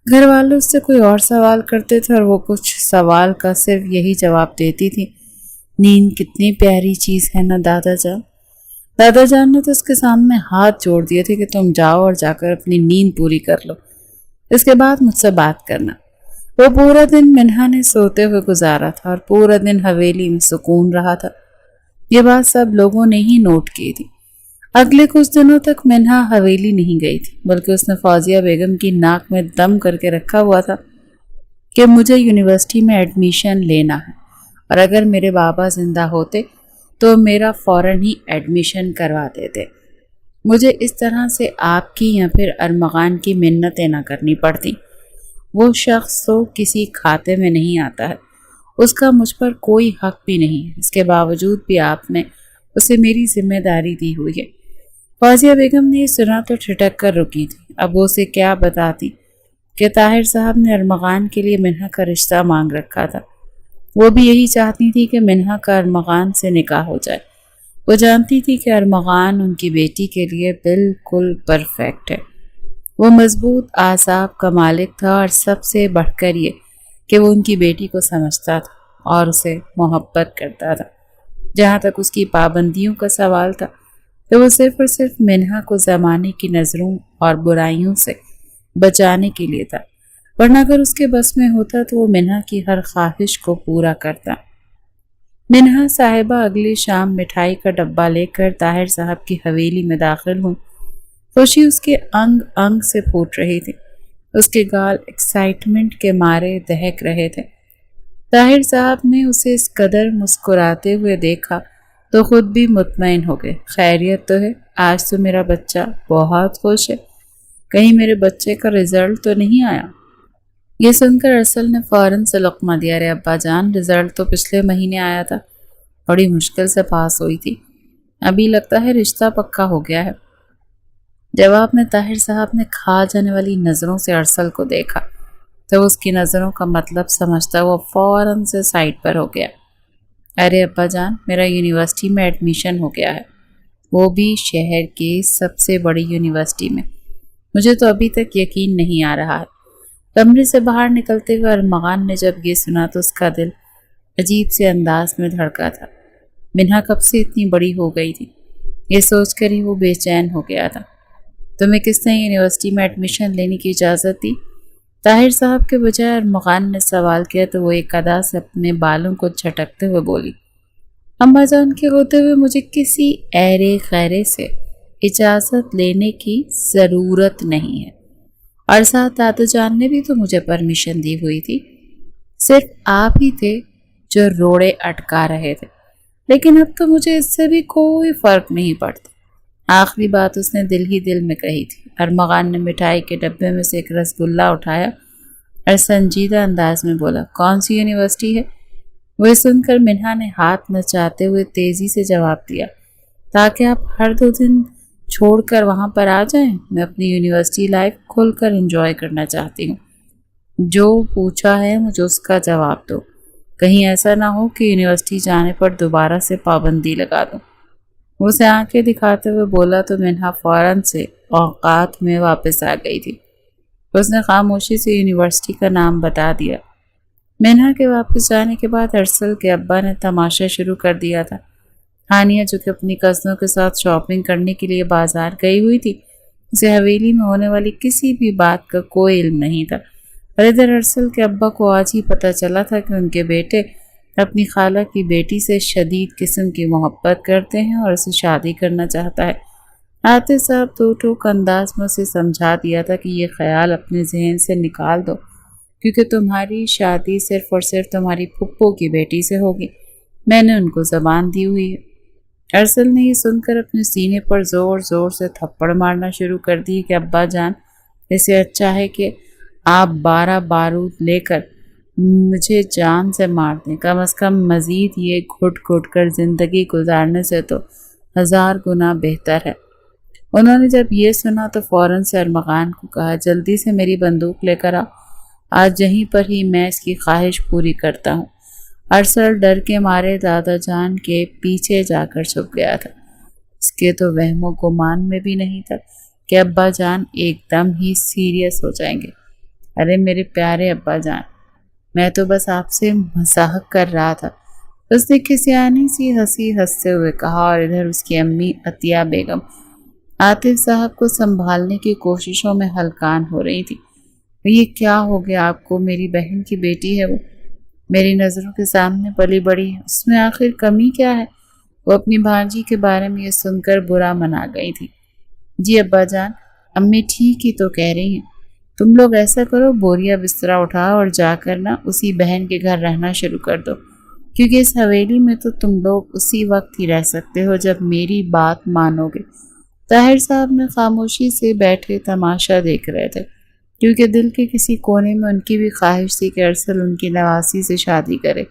گھر والے اس سے کوئی اور سوال کرتے تھے اور وہ کچھ سوال کا صرف یہی جواب دیتی تھی، نیند کتنی پیاری چیز ہے نا دادا جان۔ دادا جان نے تو اس کے سامنے ہاتھ جوڑ دیے تھے کہ تم جاؤ اور جا کر اپنی نیند پوری کر لو، اس کے بعد مجھ سے بات کرنا۔ وہ پورا دن منہا نے سوتے ہوئے گزارا تھا اور پورا دن حویلی میں سکون رہا تھا۔ یہ بات سب لوگوں نے ہی نوٹ کی تھی۔ اگلے کچھ دنوں تک منہا حویلی نہیں گئی تھی، بلکہ اس نے فوزیہ بیگم کی ناک میں دم کر کے رکھا ہوا تھا کہ مجھے یونیورسٹی میں ایڈمیشن لینا ہے، اور اگر میرے بابا زندہ ہوتے تو میرا فوراً ہی ایڈمیشن کروا دیتے۔ مجھے اس طرح سے آپ کی یا پھر ارمغان کی منتیں نہ کرنی پڑتی۔ وہ شخص تو کسی کھاتے میں نہیں آتا ہے، اس کا مجھ پر کوئی حق بھی نہیں ہے، اس کے باوجود بھی آپ نے اسے میری ذمہ داری دی ہوئی ہے۔ فوزیہ بیگم نے یہ سنا تو ٹھٹک کر رکی تھی۔ اب وہ اسے کیا بتاتی کہ طاہر صاحب نے ارمغان کے لیے منہا کا رشتہ مانگ رکھا تھا۔ وہ بھی یہی چاہتی تھی کہ منہا کا ارمغان سے نکاح ہو جائے۔ وہ جانتی تھی کہ ارمغان ان کی بیٹی کے لیے بالکل پرفیکٹ ہے۔ وہ مضبوط اعصاب کا مالک تھا، اور سب سے بڑھ کر یہ کہ وہ ان کی بیٹی کو سمجھتا تھا اور اسے محبت کرتا تھا۔ جہاں تک اس کی پابندیوں کا سوال تھا تو وہ صرف اور صرف منہا کو زمانے کی نظروں اور برائیوں سے بچانے کے لیے تھا، ورنہ اگر اس کے بس میں ہوتا تو وہ منہا کی ہر خواہش کو پورا کرتا۔ منہا صاحبہ اگلی شام مٹھائی کا ڈبہ لے کر طاہر صاحب کی حویلی میں داخل ہوئی۔ خوشی اس کے انگ انگ سے پھوٹ رہی تھی، اس کے گال ایکسائٹمنٹ کے مارے دہک رہے تھے۔ طاہر صاحب نے اسے اس قدر مسکراتے ہوئے دیکھا تو خود بھی مطمئن ہو گئے۔ خیریت تو ہے؟ آج تو میرا بچہ بہت خوش ہے، کہیں میرے بچے کا رزلٹ تو نہیں آیا؟ یہ سن کر ارسل نے فوراً سے لقمہ دیا۔ ارے ابا جان، رزلٹ تو پچھلے مہینے آیا تھا، بڑی مشکل سے پاس ہوئی تھی، ابھی لگتا ہے رشتہ پکا ہو گیا ہے۔ جواب میں طاہر صاحب نے کھا جانے والی نظروں سے ارسل کو دیکھا تو اس کی نظروں کا مطلب سمجھتا وہ فوراً سے سائٹ پر ہو گیا۔ ارے ابا جان، میرا یونیورسٹی میں ایڈمیشن ہو گیا ہے، وہ بھی شہر کی سب سے بڑی یونیورسٹی میں۔ مجھے تو ابھی تک یقین نہیں آ رہا ہے۔ کمرے سے باہر نکلتے ہوئے ارمغان نے جب یہ سنا تو اس کا دل عجیب سے انداز میں دھڑکا تھا۔ منہا کب سے اتنی بڑی ہو گئی تھی، یہ سوچ کر ہی وہ بے چین ہو گیا تھا۔ تمہیں کس نے یونیورسٹی میں ایڈمیشن لینے کی اجازت دی؟ طاہر صاحب کے بجائے ارمغان نے سوال کیا تو وہ ایک ادا سے اپنے بالوں کو جھٹکتے ہوئے بولی، اماں جان کے ہوتے ہوئے مجھے کسی ایرے خیرے سے اجازت لینے کی ضرورت نہیں ہے، اور ساتھ دادا جان نے بھی تو مجھے پرمیشن دی ہوئی تھی، صرف آپ ہی تھے جو روڑے اٹکا رہے تھے، لیکن اب تو مجھے اس سے بھی کوئی فرق نہیں پڑتا۔ آخری بات اس نے دل ہی دل میں کہی تھی۔ ارمغان نے مٹھائی کے ڈبے میں سے ایک رسگلہ اٹھایا اور سنجیدہ انداز میں بولا، کون سی یونیورسٹی ہے؟ وہ سن کر منہا نے ہاتھ نچاتے ہوئے تیزی سے جواب دیا، تاکہ آپ ہر 2 دن چھوڑ کر وہاں پر آ جائیں، میں اپنی یونیورسٹی لائف کھل کر انجوائے کرنا چاہتی ہوں۔ جو پوچھا ہے مجھے اس کا جواب دو، کہیں ایسا نہ ہو کہ یونیورسٹی جانے پر دوبارہ سے پابندی لگا دوں۔ وہ اسے آنکھیں دکھاتے ہوئے بولا تو منہا فوراً سے اوقات میں واپس آ گئی تھی۔ اس نے خاموشی سے یونیورسٹی کا نام بتا دیا۔ منہا کے واپس جانے کے بعد ارسل کے ابا نے تماشا شروع کر دیا تھا۔ ہانیہ جو کہ اپنی کزنوں کے ساتھ شاپنگ کرنے کے لیے بازار گئی ہوئی تھی، اسے حویلی میں ہونے والی کسی بھی بات کا کوئی علم نہیں تھا، اور ادھر ارسل کے ابا کو آج ہی پتہ چلا تھا کہ ان کے بیٹے اپنی خالہ کی بیٹی سے شدید قسم کی محبت کرتے ہیں اور اسے شادی کرنا چاہتا ہے۔ آتے صاحب دو ٹوک انداز میں اسے سمجھا دیا تھا کہ یہ خیال اپنے ذہن سے نکال دو، کیونکہ تمہاری شادی صرف اور صرف تمہاری پھپھو کی بیٹی سے ہوگی، میں نے ان کو زبان دی ہوئی ہے۔ ارسل نے یہ سن کر اپنے سینے پر زور زور سے تھپڑ مارنا شروع کر دی کہ ابا جان، اسے اچھا ہے کہ آپ 12 بارود لے کر مجھے جان سے مار دیں، کم از کم مزید یہ گھٹ گھٹ کر زندگی گزارنے سے تو 1000 گنا بہتر ہے۔ انہوں نے جب یہ سنا تو فوراً سے ارمغان کو کہا، جلدی سے میری بندوق لے کر آج یہیں پر ہی میں اس کی خواہش پوری کرتا ہوں۔ ارسل ڈر کے مارے دادا جان کے پیچھے جا کر چھپ گیا تھا۔ اس کے تو وہم و گمان میں بھی نہیں تھا کہ ابا جان ایک دم ہی سیریس ہو جائیں گے۔ ارے میرے پیارے ابا جان، میں تو بس آپ سے مزاح کر رہا تھا، اس نے کسیانی سی ہنسی ہنستے ہوئے کہا، اور ادھر اس کی امی عطیہ بیگم عاطف صاحب کو سنبھالنے کی کوششوں میں ہلکان ہو رہی تھی۔ یہ کیا ہو گیا آپ کو؟ میری بہن کی بیٹی ہے، وہ میری نظروں کے سامنے پلی بڑی ہے، اس میں آخر کمی کیا ہے؟ وہ اپنی بھانجی کے بارے میں یہ سن کر برا منا گئی تھی۔ جی ابا جان، امی ٹھیک ہی تو کہہ رہی ہیں، تم لوگ ایسا کرو، بوریا بسترا اٹھاؤ اور جا کر اسی بہن کے گھر رہنا شروع کر دو، کیونکہ اس حویلی میں تو تم لوگ اسی وقت ہی رہ سکتے ہو جب میری بات مانو گے۔ طاہر صاحب نے خاموشی سے بیٹھے تماشا دیکھ رہے تھے، کیونکہ دل کے کسی کونے میں ان کی بھی خواہش تھی کہ ارسل ان کی نواسی سے شادی کرے،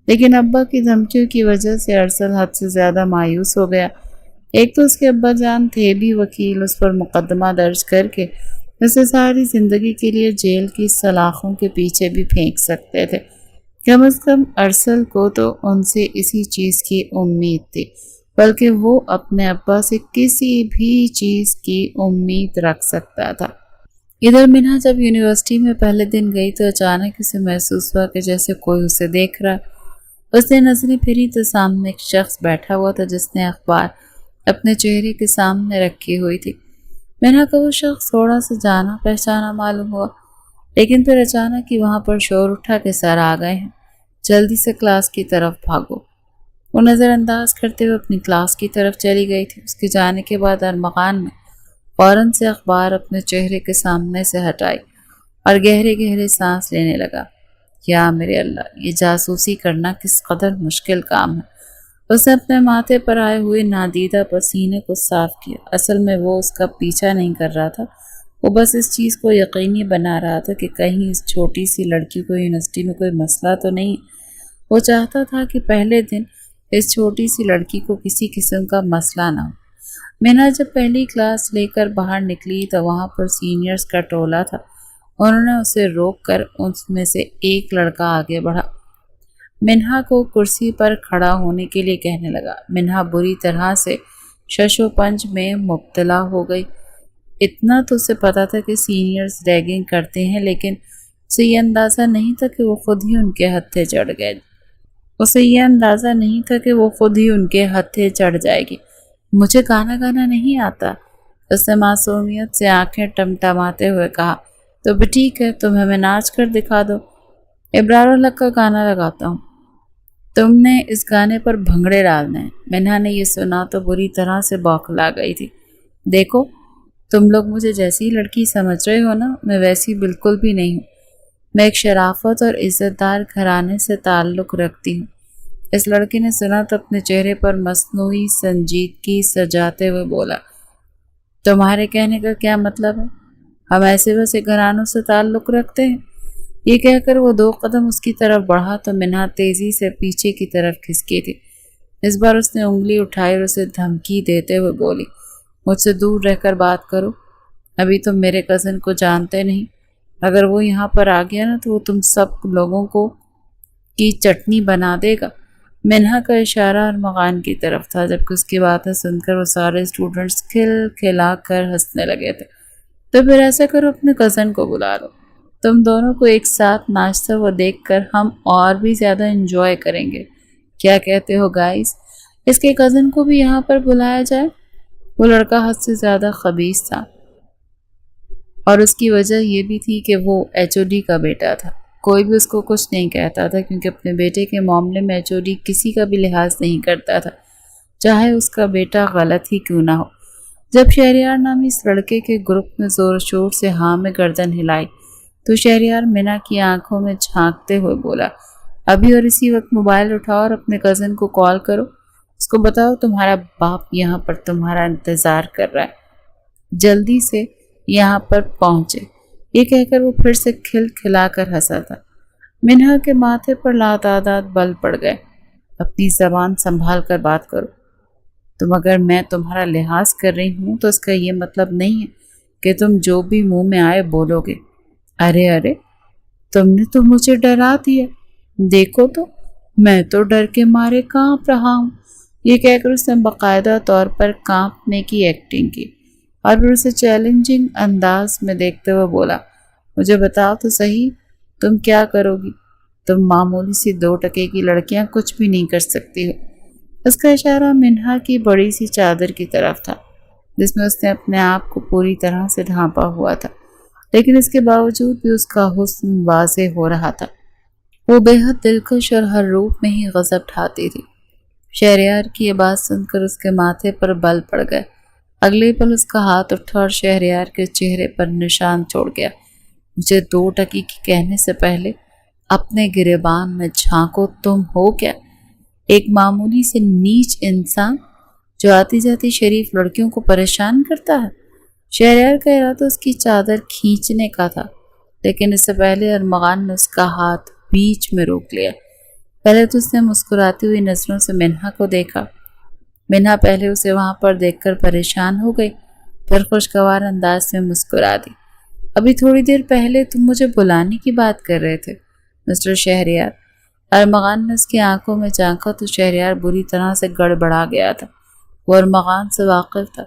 لیکن ابا کی دھمکیوں کی وجہ سے ارسل حد سے زیادہ مایوس ہو گیا۔ ایک تو اس کے ابا جان تھے بھی وکیل، اس پر مقدمہ درج کر کے اسے ساری زندگی کے لیے جیل کی سلاخوں کے پیچھے بھی پھینک سکتے تھے۔ کم از کم ارسل کو تو ان سے اسی چیز کی امید تھی، بلکہ وہ اپنے ابا سے کسی بھی چیز کی امید رکھ سکتا تھا۔ ادھر منہا جب یونیورسٹی میں پہلے دن گئی تو اچانک اسے محسوس ہوا کہ جیسے کوئی اسے دیکھ رہا۔ اس نے نظریں پھری تو سامنے ایک شخص بیٹھا ہوا تھا جس نے اخبار اپنے چہرے کے سامنے رکھی ہوئی تھی۔ منہا کا وہ شخص تھوڑا سا جانا پہچانا معلوم ہوا، لیکن پھر اچانک ہی وہاں پر شور اٹھا کہ سر آ گئے ہیں، جلدی سے کلاس کی طرف بھاگو۔ وہ نظر انداز کرتے ہوئے اپنی کلاس کی طرف چلی گئی تھی۔ اس کے جانے کے بعد ارمغان نے فوراً سے اخبار اپنے چہرے کے سامنے سے ہٹائی اور گہرے گہرے سانس لینے لگا۔ یا میرے اللہ، یہ جاسوسی کرنا کس قدر مشکل کام ہے۔ اس نے اپنے ماتھے پر آئے ہوئے نادیدہ پسینے کو صاف کیا۔ اصل میں وہ اس کا پیچھا نہیں کر رہا تھا، وہ بس اس چیز کو یقینی بنا رہا تھا کہ کہیں اس چھوٹی سی لڑکی کو یونیورسٹی میں کوئی مسئلہ تو نہیں۔ وہ چاہتا تھا کہ پہلے دن اس چھوٹی سی لڑکی کو کسی قسم کا مسئلہ نہ ہو۔ منہا جب پہلی کلاس لے کر باہر نکلی تو وہاں پر سینئرز کا ٹولہ تھا۔ انہوں نے اسے روک کر اس میں سے ایک لڑکا آگے بڑھا، منہا کو کرسی پر کھڑا ہونے کے لیے کہنے لگا۔ منہا بری طرح سے شش و پنج میں مبتلا ہو گئی۔ اتنا تو اسے پتا تھا کہ سینئرز ریگنگ کرتے ہیں، لیکن اسے یہ اندازہ نہیں تھا کہ وہ خود ہی ان کے ہتھے چڑھ جائے گی۔ مجھے گانا نہیں آتا، اس نے معصومیت سے آنکھیں ٹمٹماتے ہوئے کہا۔ تو بھی ٹھیک ہے، تم ہمیں ناچ کر دکھا دو، ابرار الحق کا گانا لگاتا ہوں، تم نے اس گانے پر بھنگڑے ڈالنے ہیں۔ منہا نے یہ سنا تو بری طرح سے بوکھلا گئی تھی۔ دیکھو، تم لوگ مجھے جیسی لڑکی سمجھ رہے ہو نا، میں ویسی بالکل بھی نہیں ہوں۔ میں ایک شرافت اور عزت دار گھرانے سے تعلق رکھتی ہوں۔ اس لڑکی نے سنا تو اپنے چہرے پر مصنوعی سنجیدگی سجاتے ہوئے بولا، تمہارے کہنے کا کیا مطلب ہے؟ ہم ایسے ویسے گھرانوں سے تعلق رکھتے ہیں؟ یہ کہہ کر وہ 2 قدم اس کی طرف بڑھا تو منہا تیزی سے پیچھے کی طرف کھسکی تھی۔ اس بار اس نے انگلی اٹھائی اور اسے دھمکی دیتے ہوئے بولی، مجھ سے دور رہ کر بات کرو، ابھی تم میرے کزن کو جانتے نہیں، اگر وہ یہاں پر آ گیا نا تو وہ تم سب لوگوں کو کی چٹنی بنا دے گا۔ منہا کا اشارہ ارمغان کی طرف تھا، جبکہ اس کی باتیں سن کر وہ سارے اسٹوڈنٹس کھل کھلا کر ہنسنے لگے تھے۔ تو پھر ایسا کرو، اپنے کزن کو بلا لو، تم دونوں کو ایک ساتھ ناچتے ہوئے دیکھ کر ہم اور بھی زیادہ انجوائے کریں گے۔ کیا کہتے ہو گائز؟ اس کے کزن کو بھی یہاں پر بلایا جائے؟ وہ لڑکا حد سے زیادہ خبیث تھا، اور اس کی وجہ یہ بھی تھی کہ وہ HOD کا بیٹا تھا۔ کوئی بھی اس کو کچھ نہیں کہتا تھا، کیونکہ اپنے بیٹے کے معاملے میں HOD کسی کا بھی لحاظ نہیں کرتا تھا، چاہے اس کا بیٹا غلط ہی کیوں نہ ہو۔ جب شہریار نامی اس لڑکے کے گروپ نے زور شور سے ہاں میں گردن ہلائی تو شہریار منہا کی آنکھوں میں جھانکتے ہوئے بولا، ابھی اور اسی وقت موبائل اٹھاؤ اور اپنے کزن کو کال کرو، اس کو بتاؤ تمہارا باپ یہاں پر تمہارا انتظار کر رہا ہے، جلدی سے یہاں پر پہنچے۔ یہ کہہ کر وہ پھر سے کھل کھلا کر ہنسا تھا۔ منہا کے ماتھے پر لاتعداد بل پڑ گئے۔ اپنی زبان سنبھال کر بات کرو، اگر میں تمہارا لحاظ کر رہی ہوں تو اس کا یہ مطلب نہیں ہے کہ تم جو بھی منہ میں آئے بولو گے۔ ارے تم نے تو مجھے ڈرا دیا، دیکھو تو میں تو ڈر کے مارے کانپ رہا ہوں۔ یہ کہہ کر اس نے باقاعدہ طور پر کانپنے کی ایکٹنگ کی اور پھر اسے چیلنجنگ انداز میں دیکھتے ہوئے بولا، مجھے بتاؤ تو صحیح، تم کیا کرو گی؟ تم معمولی سی 2 ٹکے کی لڑکیاں کچھ بھی نہیں کر سکتی ہو۔ اس کا اشارہ منہا کی بڑی سی چادر کی طرف تھا، جس میں اس نے اپنے آپ کو پوری طرح سے ڈھانپا ہوا تھا، لیکن اس کے باوجود بھی اس کا حسن واضح ہو رہا تھا۔ وہ بے حد دلکش اور ہر روپ میں ہی غضب ڈھاتی تھی۔ شہریار کی یہ بات سن کر اس کے ماتھے پر بل پڑ گئے۔ اگلے پل اس کا ہاتھ اٹھا اور شہریار کے چہرے پر نشان چھوڑ گیا۔ مجھے 2 ٹکی کی کہنے سے پہلے اپنے گریبان میں جھانکو، تم ہو کیا؟ ایک معمولی سے نیچ انسان جو آتی جاتی شریف لڑکیوں کو پریشان کرتا ہے۔ شہریار کا ارادہ اس کی چادر کھینچنے کا تھا، لیکن اس سے پہلے ارمغان نے اس کا ہاتھ بیچ میں روک لیا۔ پہلے تو اس نے مسکراتی ہوئی نظروں سے منہا کو دیکھا۔ منہا پہلے اسے وہاں پر دیکھ کر پریشان ہو گئی، پھر خوشگوار انداز میں مسکرا دی۔ ابھی تھوڑی دیر پہلے تم مجھے بلانے کی بات کر رہے تھے مسٹر شہریار۔ ارمغان نے اس کی آنکھوں میں جھانکا تو شہریار بری طرح سے گڑبڑا گیا تھا۔ وہ ارمغان سے واقف تھا۔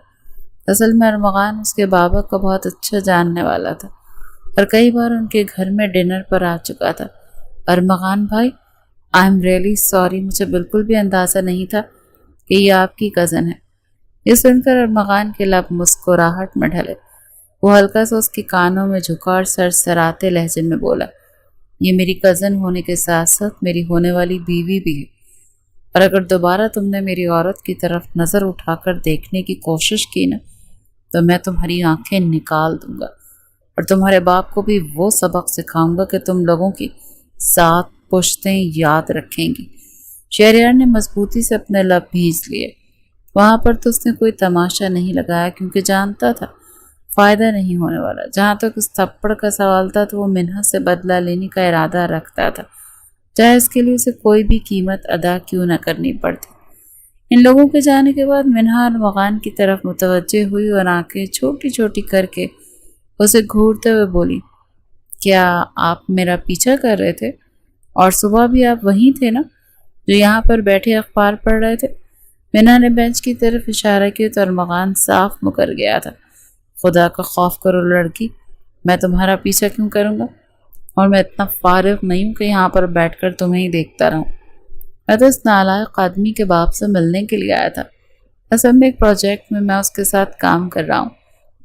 اصل میں ارمغان اس کے بابا کا بہت اچھا جاننے والا تھا اور کئی بار ان کے گھر میں ڈنر پر آ چکا تھا۔ ارمغان بھائی، آئی ایم ریئلی سوری، مجھے بالکل بھی اندازہ نہیں تھا کہ یہ آپ کی کزن ہے۔ یہ سن کر ارمغان کے لب مسکراہٹ میں ڈھلے۔ وہ ہلکا سا اس کے کانوں میں جھکا اور سرسراتے لہجے میں بولا، یہ میری کزن ہونے کے ساتھ ساتھ میری ہونے والی بیوی بھی ہے، اور اگر دوبارہ تم نے میری عورت کی طرف نظر اٹھا کر دیکھنے کی کوشش کی نا تو میں تمہاری آنکھیں نکال دوں گا اور تمہارے باپ کو بھی وہ سبق سکھاؤں گا کہ تم لوگوں کی 7 پشتیں یاد رکھیں گی۔ شہریار نے مضبوطی سے اپنے لب بھیج لیے۔ وہاں پر تو اس نے کوئی تماشا نہیں لگایا، کیونکہ جانتا تھا فائدہ نہیں ہونے والا۔ جہاں تک اس تھپڑ کا سوال تھا تو وہ منہا سے بدلہ لینے کا ارادہ رکھتا تھا، چاہے اس کے لیے اسے کوئی بھی قیمت ادا کیوں نہ کرنی پڑتی۔ ان لوگوں کے جانے کے بعد منہا ارمغان کی طرف متوجہ ہوئی اور آنکھیں چھوٹی چھوٹی کر کے اسے گھورتے ہوئے بولی، کیا آپ میرا پیچھا کر رہے تھے؟ اور صبح بھی آپ وہیں تھے نا جو یہاں پر بیٹھے اخبار پڑھ رہے تھے؟ منہا نے بینچ کی طرف اشارہ کیا تو ارمغان صاف مکر گیا تھا۔ خدا کا خوف کرو لڑکی، میں تمہارا پیچھا کیوں کروں گا؟ اور میں اتنا فارغ نہیں ہوں کہ یہاں پر بیٹھ کر تمہیں ہی دیکھتا رہوں۔ میں تو اس نالائق آدمی کے باپ سے ملنے کے لیے آیا تھا۔ اصل میں ایک پروجیکٹ میں اس کے ساتھ کام کر رہا ہوں،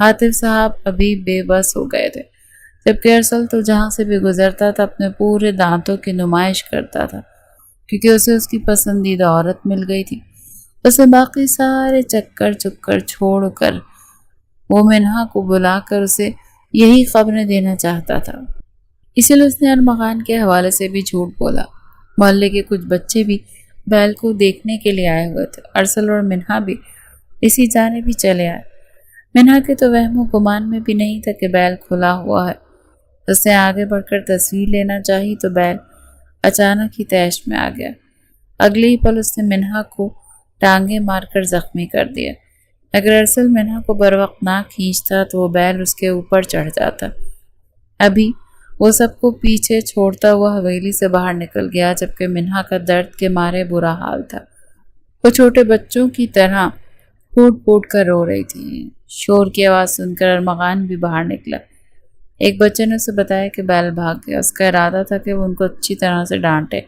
عاطف صاحب ابھی بے بس ہو گئے تھے، جبکہ ارسل تو جہاں سے بھی گزرتا تھا اپنے پورے دانتوں کی نمائش کرتا تھا، کیونکہ اسے اس کی پسندیدہ عورت مل گئی تھی۔ اسے باقی سارے چکر چھوڑ کر وہ منہا کو بلا کر اسے یہی خبریں دینا چاہتا تھا۔ اسی لیے اس نے ارمغان کے حوالے سے بھی جھوٹ بولا۔ محلے کے کچھ بچے بھی بیل کو دیکھنے کے لیے آئے ہوئے تھے۔ ارسل اور منہا بھی اسی جانب بھی چلے آئے۔ منہا کے تو وہم و گمان میں بھی نہیں تھا کہ بیل کھلا ہوا ہے۔ اس نے آگے بڑھ کر تصویر لینا چاہی تو بیل اچانک ہی تیش میں آ گیا۔ اگلے ہی پل اس نے منہا کو ٹانگیں مار کر زخمی کر دیا۔ اگر ارسل منہا کو بروقت نہ کھینچتا تو وہ بیل اس کے اوپر چڑھ جاتا۔ ابھی وہ سب کو پیچھے چھوڑتا ہوا حویلی سے باہر نکل گیا، جبکہ منہا کا درد کے مارے برا حال تھا۔ وہ چھوٹے بچوں کی طرح پھوٹ پھوٹ کر رو رہی تھی۔ شور کی آواز سن کر ارمغان بھی باہر نکلا۔ ایک بچے نے اسے بتایا کہ بیل بھاگ گیا۔ اس کا ارادہ تھا کہ وہ ان کو اچھی طرح سے ڈانٹے،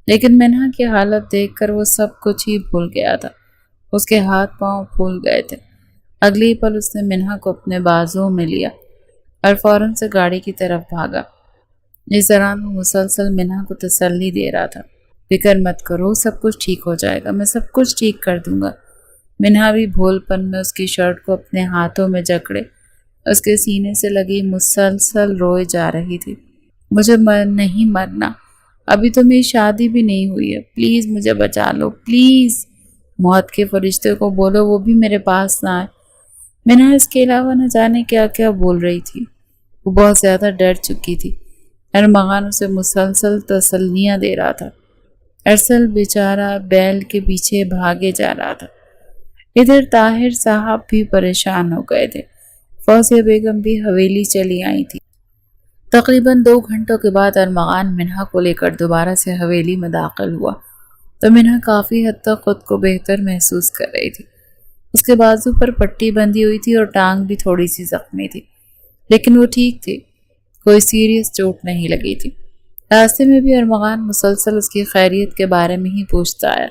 لیکن منہا کی حالت دیکھ کر وہ سب کچھ ہی بھول گیا تھا۔ اس کے ہاتھ پاؤں پھول گئے تھے۔ اگلی پل اس نے منہا کو اپنے بازوؤں میں لیا اور فوراً سے گاڑی کی طرف بھاگا۔ اس دوران وہ مسلسل منہا کو تسلی دے رہا تھا، فکر مت کرو، سب کچھ ٹھیک ہو جائے گا، میں سب کچھ ٹھیک کر دوں گا۔ منہا بھی بھول پن میں اس کی شرٹ کو اپنے ہاتھوں میں جکڑے اس کے سینے سے لگی مسلسل روئے جا رہی تھی۔ مجھے نہیں مرنا، ابھی تو میری شادی بھی نہیں ہوئی ہے، پلیز مجھے بچا لو، پلیز۔ موت کے فرشتے کو بولو وہ بھی میرے پاس نہ آئے۔ منہا اس کے علاوہ نہ جانے کیا کیا بول رہی تھی۔ وہ بہت زیادہ ڈر چکی تھی۔ ارمغان اسے مسلسل تسلیاں دے رہا تھا۔ ارسل بیچارہ بیل کے پیچھے بھاگے جا رہا تھا۔ ادھر طاہر صاحب بھی پریشان ہو گئے تھے۔ فوزیہ بیگم بھی حویلی چلی آئی تھی۔ تقریباً 2 گھنٹوں کے بعد ارمغان منہا کو لے کر دوبارہ سے حویلی میں داخل ہوا تو منہا کافی حد تک خود کو بہتر محسوس کر رہی تھی۔ اس کے بازو پر پٹی بندھی ہوئی تھی اور ٹانگ بھی تھوڑی سی زخمی تھی، لیکن وہ ٹھیک تھی، کوئی سیریس چوٹ نہیں لگی تھی۔ راستے میں بھی ارمغان مسلسل اس کی خیریت کے بارے میں ہی پوچھتا آیا۔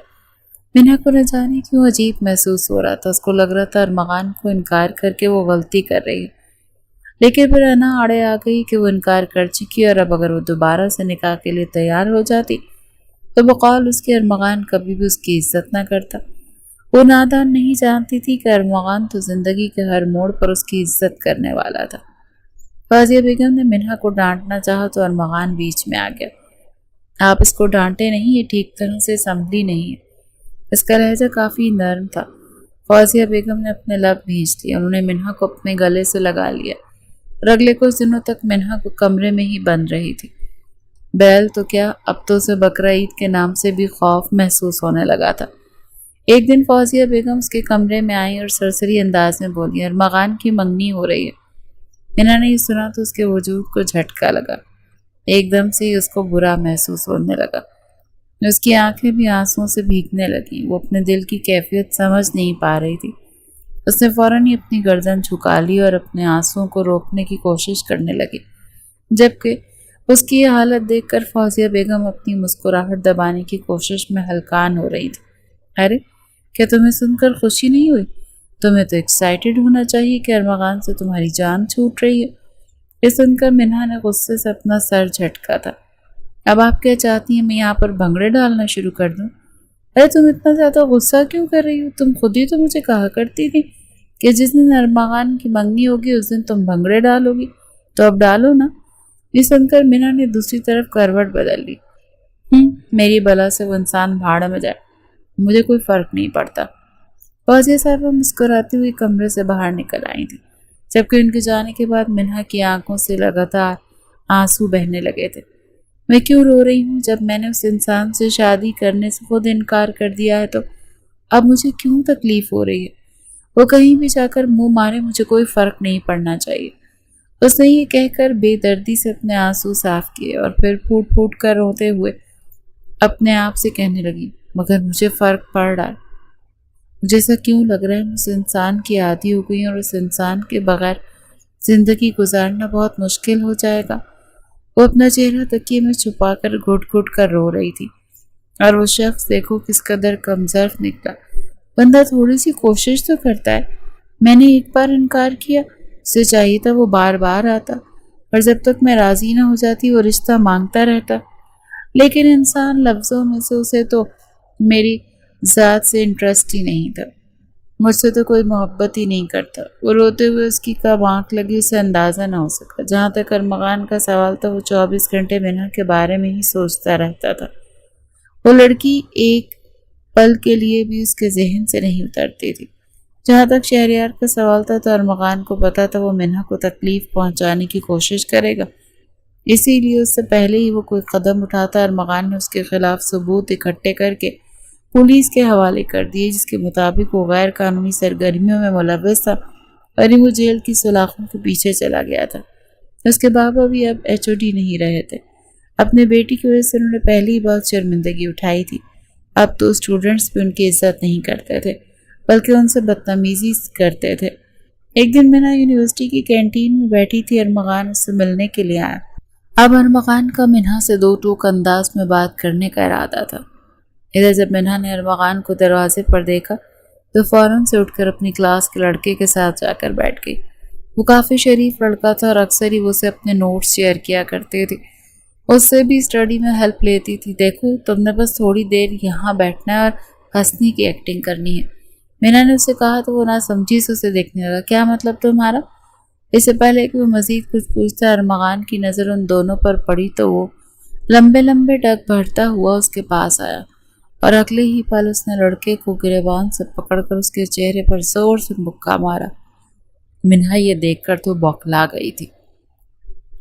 منہا کو نہ جانے کیوں عجیب محسوس ہو رہا تھا۔ اس کو لگ رہا تھا ارمغان کو انکار کر کے وہ غلطی کر رہی ہے، لیکن پھر انا آڑے آ گئی کہ وہ انکار کر چکی، اور اب اگر وہ دوبارہ سے نکاح کے لیے تیار ہو جاتی تو بقول اس کے ارمغان کبھی بھی اس کی عزت نہ کرتا۔ وہ نادان نہیں جانتی تھی کہ ارمغان تو زندگی کے ہر موڑ پر اس کی عزت کرنے والا تھا۔ فوزیہ بیگم نے منہا کو ڈانٹنا چاہا تو ارمغان بیچ میں آ گیا۔ آپ اس کو ڈانٹے نہیں، یہ ٹھیک طرح سے سنبھلی نہیں ہے۔ اس کا لہجہ کافی نرم تھا۔ فوزیہ بیگم نے اپنے لب بھینچ لیے، انہوں نے منہا کو اپنے گلے سے لگا لیا اور اگلے کچھ دنوں تک منہا کو کمرے میں ہی بند رہی تھی۔ بیل تو کیا، اب تو اسے بقرعید کے نام سے بھی خوف محسوس ہونے لگا تھا۔ ایک دن فوزیہ بیگم اس کے کمرے میں آئی اور سرسری انداز میں بولی، ارمغان کی منگنی ہو رہی ہے۔ منہا نے یہ سنا تو اس کے وجود کو جھٹکا لگا۔ ایک دم سے ہی اس کو برا محسوس ہونے لگا۔ اس کی آنکھیں بھی آنسوں سے بھیگنے لگیں۔ وہ اپنے دل کی کیفیت سمجھ نہیں پا رہی تھی۔ اس نے فوراً ہی اپنی گردن جھکا لی اور اپنے آنسوں کو روکنے کی کوشش کرنے لگی، جبکہ اس کی یہ حالت دیکھ کر فوزیہ بیگم اپنی مسکراہٹ دبانے کی کوشش میں ہلکان ہو رہی تھی۔ ارے کیا تمہیں سن کر خوشی نہیں ہوئی؟ تمہیں تو ایکسائٹڈ ہونا چاہیے کہ ارمغان سے تمہاری جان چھوٹ رہی ہے۔ یہ سن کر منہا نے غصے سے اپنا سر جھٹکا تھا۔ اب آپ کیا چاہتی ہیں، میں یہاں پر بھنگڑے ڈالنا شروع کر دوں؟ ارے تم اتنا زیادہ غصہ کیوں کر رہی ہو؟ تم خود ہی تو مجھے کہا کرتی تھی کہ جس دن ارمغان کی منگنی ہوگی اس دن تم بھنگڑے ڈالو گی، تو اب ڈالو نا۔ یہ سن کر منہا نے دوسری طرف کروٹ بدل لی۔ میری بلا سے وہ انسان بھاڑ میں جائے، مجھے کوئی فرق نہیں پڑتا۔ فوزیہ صاحبہ مسکراتی ہوئی کمرے سے باہر نکل آئی تھی، جبکہ ان کے جانے کے بعد منہا کی آنکھوں سے لگاتار آنسو بہنے لگے تھے۔ میں کیوں رو رہی ہوں؟ جب میں نے اس انسان سے شادی کرنے سے خود انکار کر دیا ہے تو اب مجھے کیوں تکلیف ہو رہی ہے؟ وہ کہیں بھی جا کر منہ مارے، مجھے کوئی فرق نہیں پڑنا چاہیے۔ اس نے یہ کہہ کر بے دردی سے اپنے آنسو صاف کیے اور پھر پھوٹ پھوٹ کر روتے ہوئے اپنے آپ سے کہنے لگی، مگر مجھے فرق پڑ رہا ہے۔ مجھے ایسا کیوں لگ رہا ہے میں اس انسان کی عادی ہو گئی اور اس انسان کے بغیر زندگی گزارنا بہت مشکل ہو جائے گا۔ وہ اپنا چہرہ تکیے میں چھپا کر گھٹ گھٹ کر رو رہی تھی۔ اور وہ شخص دیکھو کس قدر کمزور نکلا۔ بندہ تھوڑی سی کوشش تو کرتا ہے، میں نے ایک بار انکار کیا، اسے چاہیے تھا وہ بار بار آتا، اور جب تک میں راضی نہ ہو جاتی وہ رشتہ مانگتا رہتا۔ لیکن انسان لفظوں میں سے اسے تو میری ذات سے انٹرسٹ ہی نہیں تھا، مجھ سے تو کوئی محبت ہی نہیں کرتا۔ وہ روتے ہوئے اس کی کب آنکھ لگی اسے اندازہ نہ ہو سکا۔ جہاں تک ارمغان کا سوال تھا، وہ 24 گھنٹے منہا کے بارے میں ہی سوچتا رہتا تھا۔ وہ لڑکی ایک پل کے لیے بھی اس کے ذہن سے نہیں اترتی تھی۔ جہاں تک شہریار کا سوال تھا تو ارمغان کو پتا تھا وہ منہا کو تکلیف پہنچانے کی کوشش کرے گا، اسی لیے اس سے پہلے ہی وہ کوئی قدم اٹھاتا ارمغان نے اس کے خلاف ثبوت اکٹھے کر کے پولیس کے حوالے کر دیے، جس کے مطابق وہ غیر قانونی سرگرمیوں میں ملوث تھا اور وہ جیل کی سلاخوں کے پیچھے چلا گیا تھا۔ اس کے بابا بھی اب HOD نہیں رہے تھے۔ اپنے بیٹی کی وجہ سے انہوں نے پہلی بار شرمندگی اٹھائی تھی۔ اب تو اسٹوڈنٹس بھی ان کی عزت نہیں کرتے تھے، بلکہ ان سے بدتمیزی کرتے تھے۔ ایک دن منہا یونیورسٹی کی کینٹین میں بیٹھی تھی، ارمغان اس سے ملنے کے لیے آیا۔ اب ارمغان کا منہا سے دو ٹوک انداز میں بات کرنے کا ارادہ تھا۔ ادھر جب منہا نے ارمغان کو دروازے پر دیکھا تو فوراً سے اٹھ کر اپنی کلاس کے لڑکے کے ساتھ جا کر بیٹھ گئی۔ وہ کافی شریف لڑکا تھا اور اکثر ہی وہ اسے اپنے نوٹس شیئر کیا کرتے تھے، اس سے بھی اسٹڈی میں ہیلپ لیتی تھی۔ دیکھو تم نے بس تھوڑی دیر یہاں بیٹھنا ہے اور ہنسنے کی ایکٹنگ کرنی ہے، منہا نے اسے کہا تو وہ نہ سمجھی سے اسے دیکھنے لگا۔ کیا مطلب تمہارا؟ اس سے پہلے کہ وہ مزید کچھ پوچھتا ارمغان کی نظر ان دونوں پر پڑی تو وہ لمبے لمبے ڈگ بھرتا ہوا اس کے پاس آیا اور اگلے ہی پل اس نے لڑکے کو گریبان سے پکڑ کر اس کے چہرے پر زور سے مکہ مارا۔ منہا یہ دیکھ کر تو بوکھلا گئی تھی۔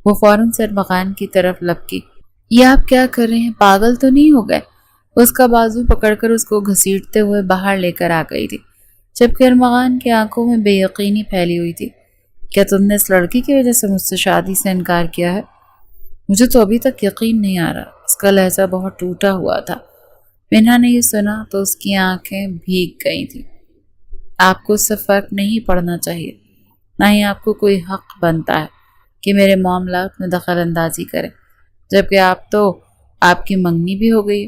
وہ فوراً سے ارمغان کی طرف لپکی۔ یہ آپ کیا کر رہے ہیں؟ پاگل تو نہیں ہو گئے؟ اس کا بازو پکڑ کر اس کو گھسیٹتے ہوئے باہر لے کر آ گئی تھی، جبکہ ارمغان کی آنکھوں میں بے یقینی پھیلی ہوئی تھی۔ کیا تم نے اس لڑکی کی وجہ سے مجھ سے شادی سے انکار کیا ہے؟ مجھے تو ابھی تک یقین نہیں آ رہا۔ اس کا لہجہ بہت ٹوٹا ہوا تھا۔ منہا نے یہ سنا تو اس کی آنکھیں بھیگ گئی تھیں۔ آپ کو اس سے فرق نہیں پڑنا چاہیے، نہ ہی آپ کو کوئی حق بنتا ہے کہ میرے معاملات میں دخل اندازی کرے، جبکہ آپ کی منگنی بھی ہو گئی۔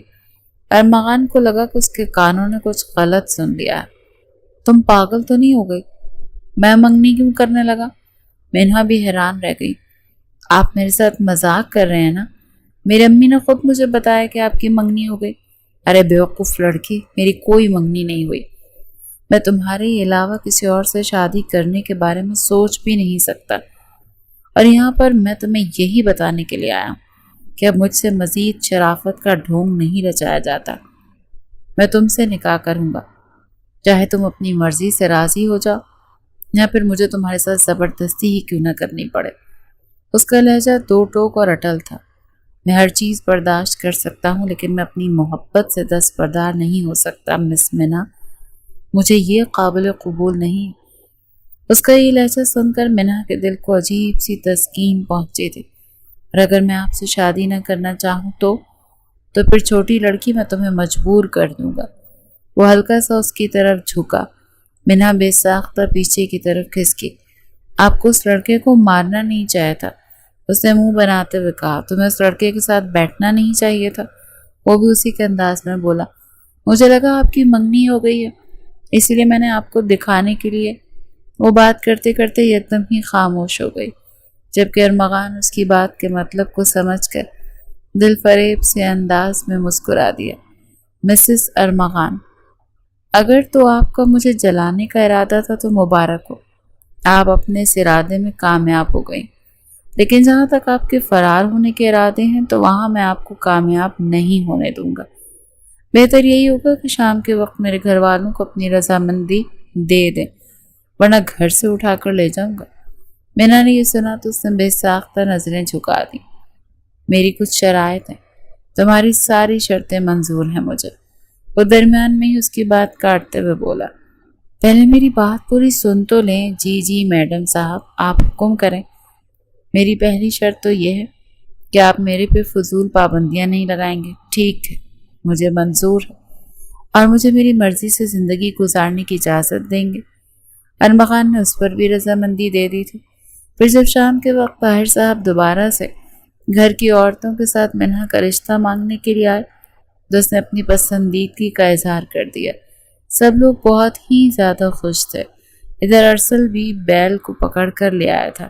ارمغان کو لگا کہ اس کے کانوں نے کچھ غلط سن لیا ہے۔ تم پاگل تو نہیں ہو گئی؟ میں منگنی کیوں کرنے لگا؟ منہا بھی حیران رہ گئی۔ آپ میرے ساتھ مذاق کر رہے ہیں نا؟ میری امی نے خود مجھے بتایا کہ آپ کی منگنی ہو گئی۔ ارے بیوقوف لڑکی، میری کوئی منگنی نہیں ہوئی۔ میں تمہارے علاوہ کسی اور سے شادی کرنے کے بارے میں سوچ بھی نہیں سکتا، اور یہاں پر میں تمہیں یہی بتانے کے لیے آیا ہوں کہ اب مجھ سے مزید شرافت کا ڈھونگ نہیں رچایا جاتا۔ میں تم سے نکاح کروں گا، چاہے تم اپنی مرضی سے راضی ہو جاؤ یا پھر مجھے تمہارے ساتھ زبردستی ہی کیوں نہ کرنی پڑے۔ اس کا لہجہ دو ٹوک اور اٹل تھا۔ میں ہر چیز برداشت کر سکتا ہوں، لیکن میں اپنی محبت سے دستبردار نہیں ہو سکتا مس منہا، مجھے یہ قابل قبول نہیں۔ اس کا یہ لہجہ سن کر منہا کے دل کو عجیب سی تسکین پہنچی تھی۔ اور اگر میں آپ سے شادی نہ کرنا چاہوں تو پھر چھوٹی لڑکی میں تمہیں مجبور کر دوں گا۔ وہ ہلکا سا اس کی طرف جھکا۔ منہا بے ساختہ پیچھے کی طرف کھسکی۔ آپ کو اس لڑکے کو مارنا نہیں چاہیے تھا، اس نے منہ بناتے ہوئے کہا۔ تمہیں اس لڑکے کے ساتھ بیٹھنا نہیں چاہیے تھا، وہ بھی اسی کے انداز میں بولا۔ مجھے لگا آپ کی منگنی ہو گئی ہے، اسی لیے میں نے آپ کو دکھانے کے لیے۔ وہ بات کرتے کرتے یکدم ہی خاموش ہو گئی، جبکہ ارمغان اس کی بات کے مطلب کو سمجھ کر دل فریب سے انداز میں مسکرا دیا۔ مسز ارمغان، اگر تو آپ کا مجھے جلانے کا ارادہ تھا تو مبارک ہو، آپ اپنے اس ارادے میں کامیاب ہو گئی، لیکن جہاں تک آپ کے فرار ہونے کے ارادے ہیں تو وہاں میں آپ کو کامیاب نہیں ہونے دوں گا۔ بہتر یہی ہوگا کہ شام کے وقت میرے گھر والوں کو اپنی رضامندی دے دیں، ورنہ گھر سے اٹھا کر لے جاؤں گا۔ منہا نے یہ سنا تو اس نے بے ساختہ نظریں جھکا دیں۔ میری کچھ شرائط ہیں، تمہاری ساری شرطیں منظور ہیں مجھے۔ وہ درمیان میں ہی اس کی بات کاٹتے ہوئے بولا، پہلے میری بات پوری سن تو لیں۔ جی میڈم صاحب، آپ حکم کریں۔ میری پہلی شرط تو یہ ہے کہ آپ میرے پہ فضول پابندیاں نہیں لگائیں گے۔ ٹھیک ہے، مجھے منظور ہے، اور مجھے میری مرضی سے زندگی گزارنے کی اجازت دیں گے۔ ارمغان نے اس پر بھی رضامندی دے دی تھی۔ پھر جب شام کے وقت طاہر صاحب دوبارہ سے گھر کی عورتوں کے ساتھ منہا کا رشتہ مانگنے کے لیے آئے تو اس نے اپنی پسندیدگی کا اظہار کر دیا۔ سب لوگ بہت ہی زیادہ خوش تھے، ادھر ارسل بھی بیل کو پکڑ کر لے آیا تھا۔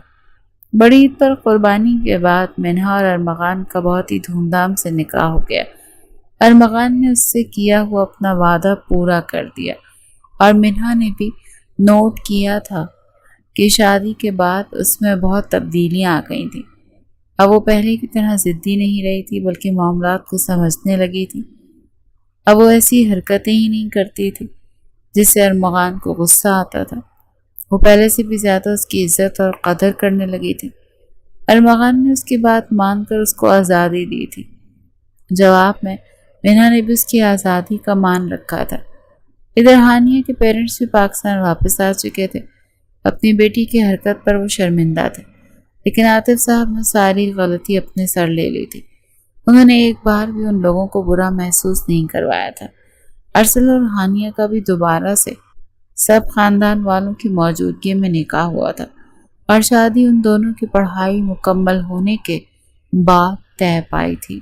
بڑی عید پر قربانی کے بعد منہا اور ارمغان کا بہت ہی دھوم دھام سے نکاح ہو گیا۔ ارمغان نے اس سے کیا ہوا اپنا وعدہ پورا کر دیا اور منہا نے بھی نوٹ کیا تھا کہ شادی کے بعد اس میں بہت تبدیلیاں آ گئی تھیں۔ اب وہ پہلے کی طرح ضدی نہیں رہی تھی بلکہ معاملات کو سمجھنے لگی تھی۔ اب وہ ایسی حرکتیں ہی نہیں کرتی تھی جس سے ارمغان کو غصہ آتا تھا۔ وہ پہلے سے بھی زیادہ اس کی عزت اور قدر کرنے لگی تھی۔ ارمغان نے اس کی بات مان کر اس کو آزادی دی تھی۔ جواب میں منہا نے بھی اس کی آزادی کا مان رکھا تھا۔ ادھر ہانیہ کے پیرنٹس بھی پاکستان واپس آ چکے تھے۔ اپنی بیٹی کی حرکت پر وہ شرمندہ تھے، لیکن عاطف صاحب نے ساری غلطی اپنے سر لے لی تھی۔ انہوں نے ایک بار بھی ان لوگوں کو برا محسوس نہیں کروایا تھا۔ ارسل اور ہانیہ کا بھی دوبارہ سے سب خاندان والوں کی موجودگی میں نکاح ہوا تھا اور شادی ان دونوں کی پڑھائی مکمل ہونے کے بعد طے پائی تھی۔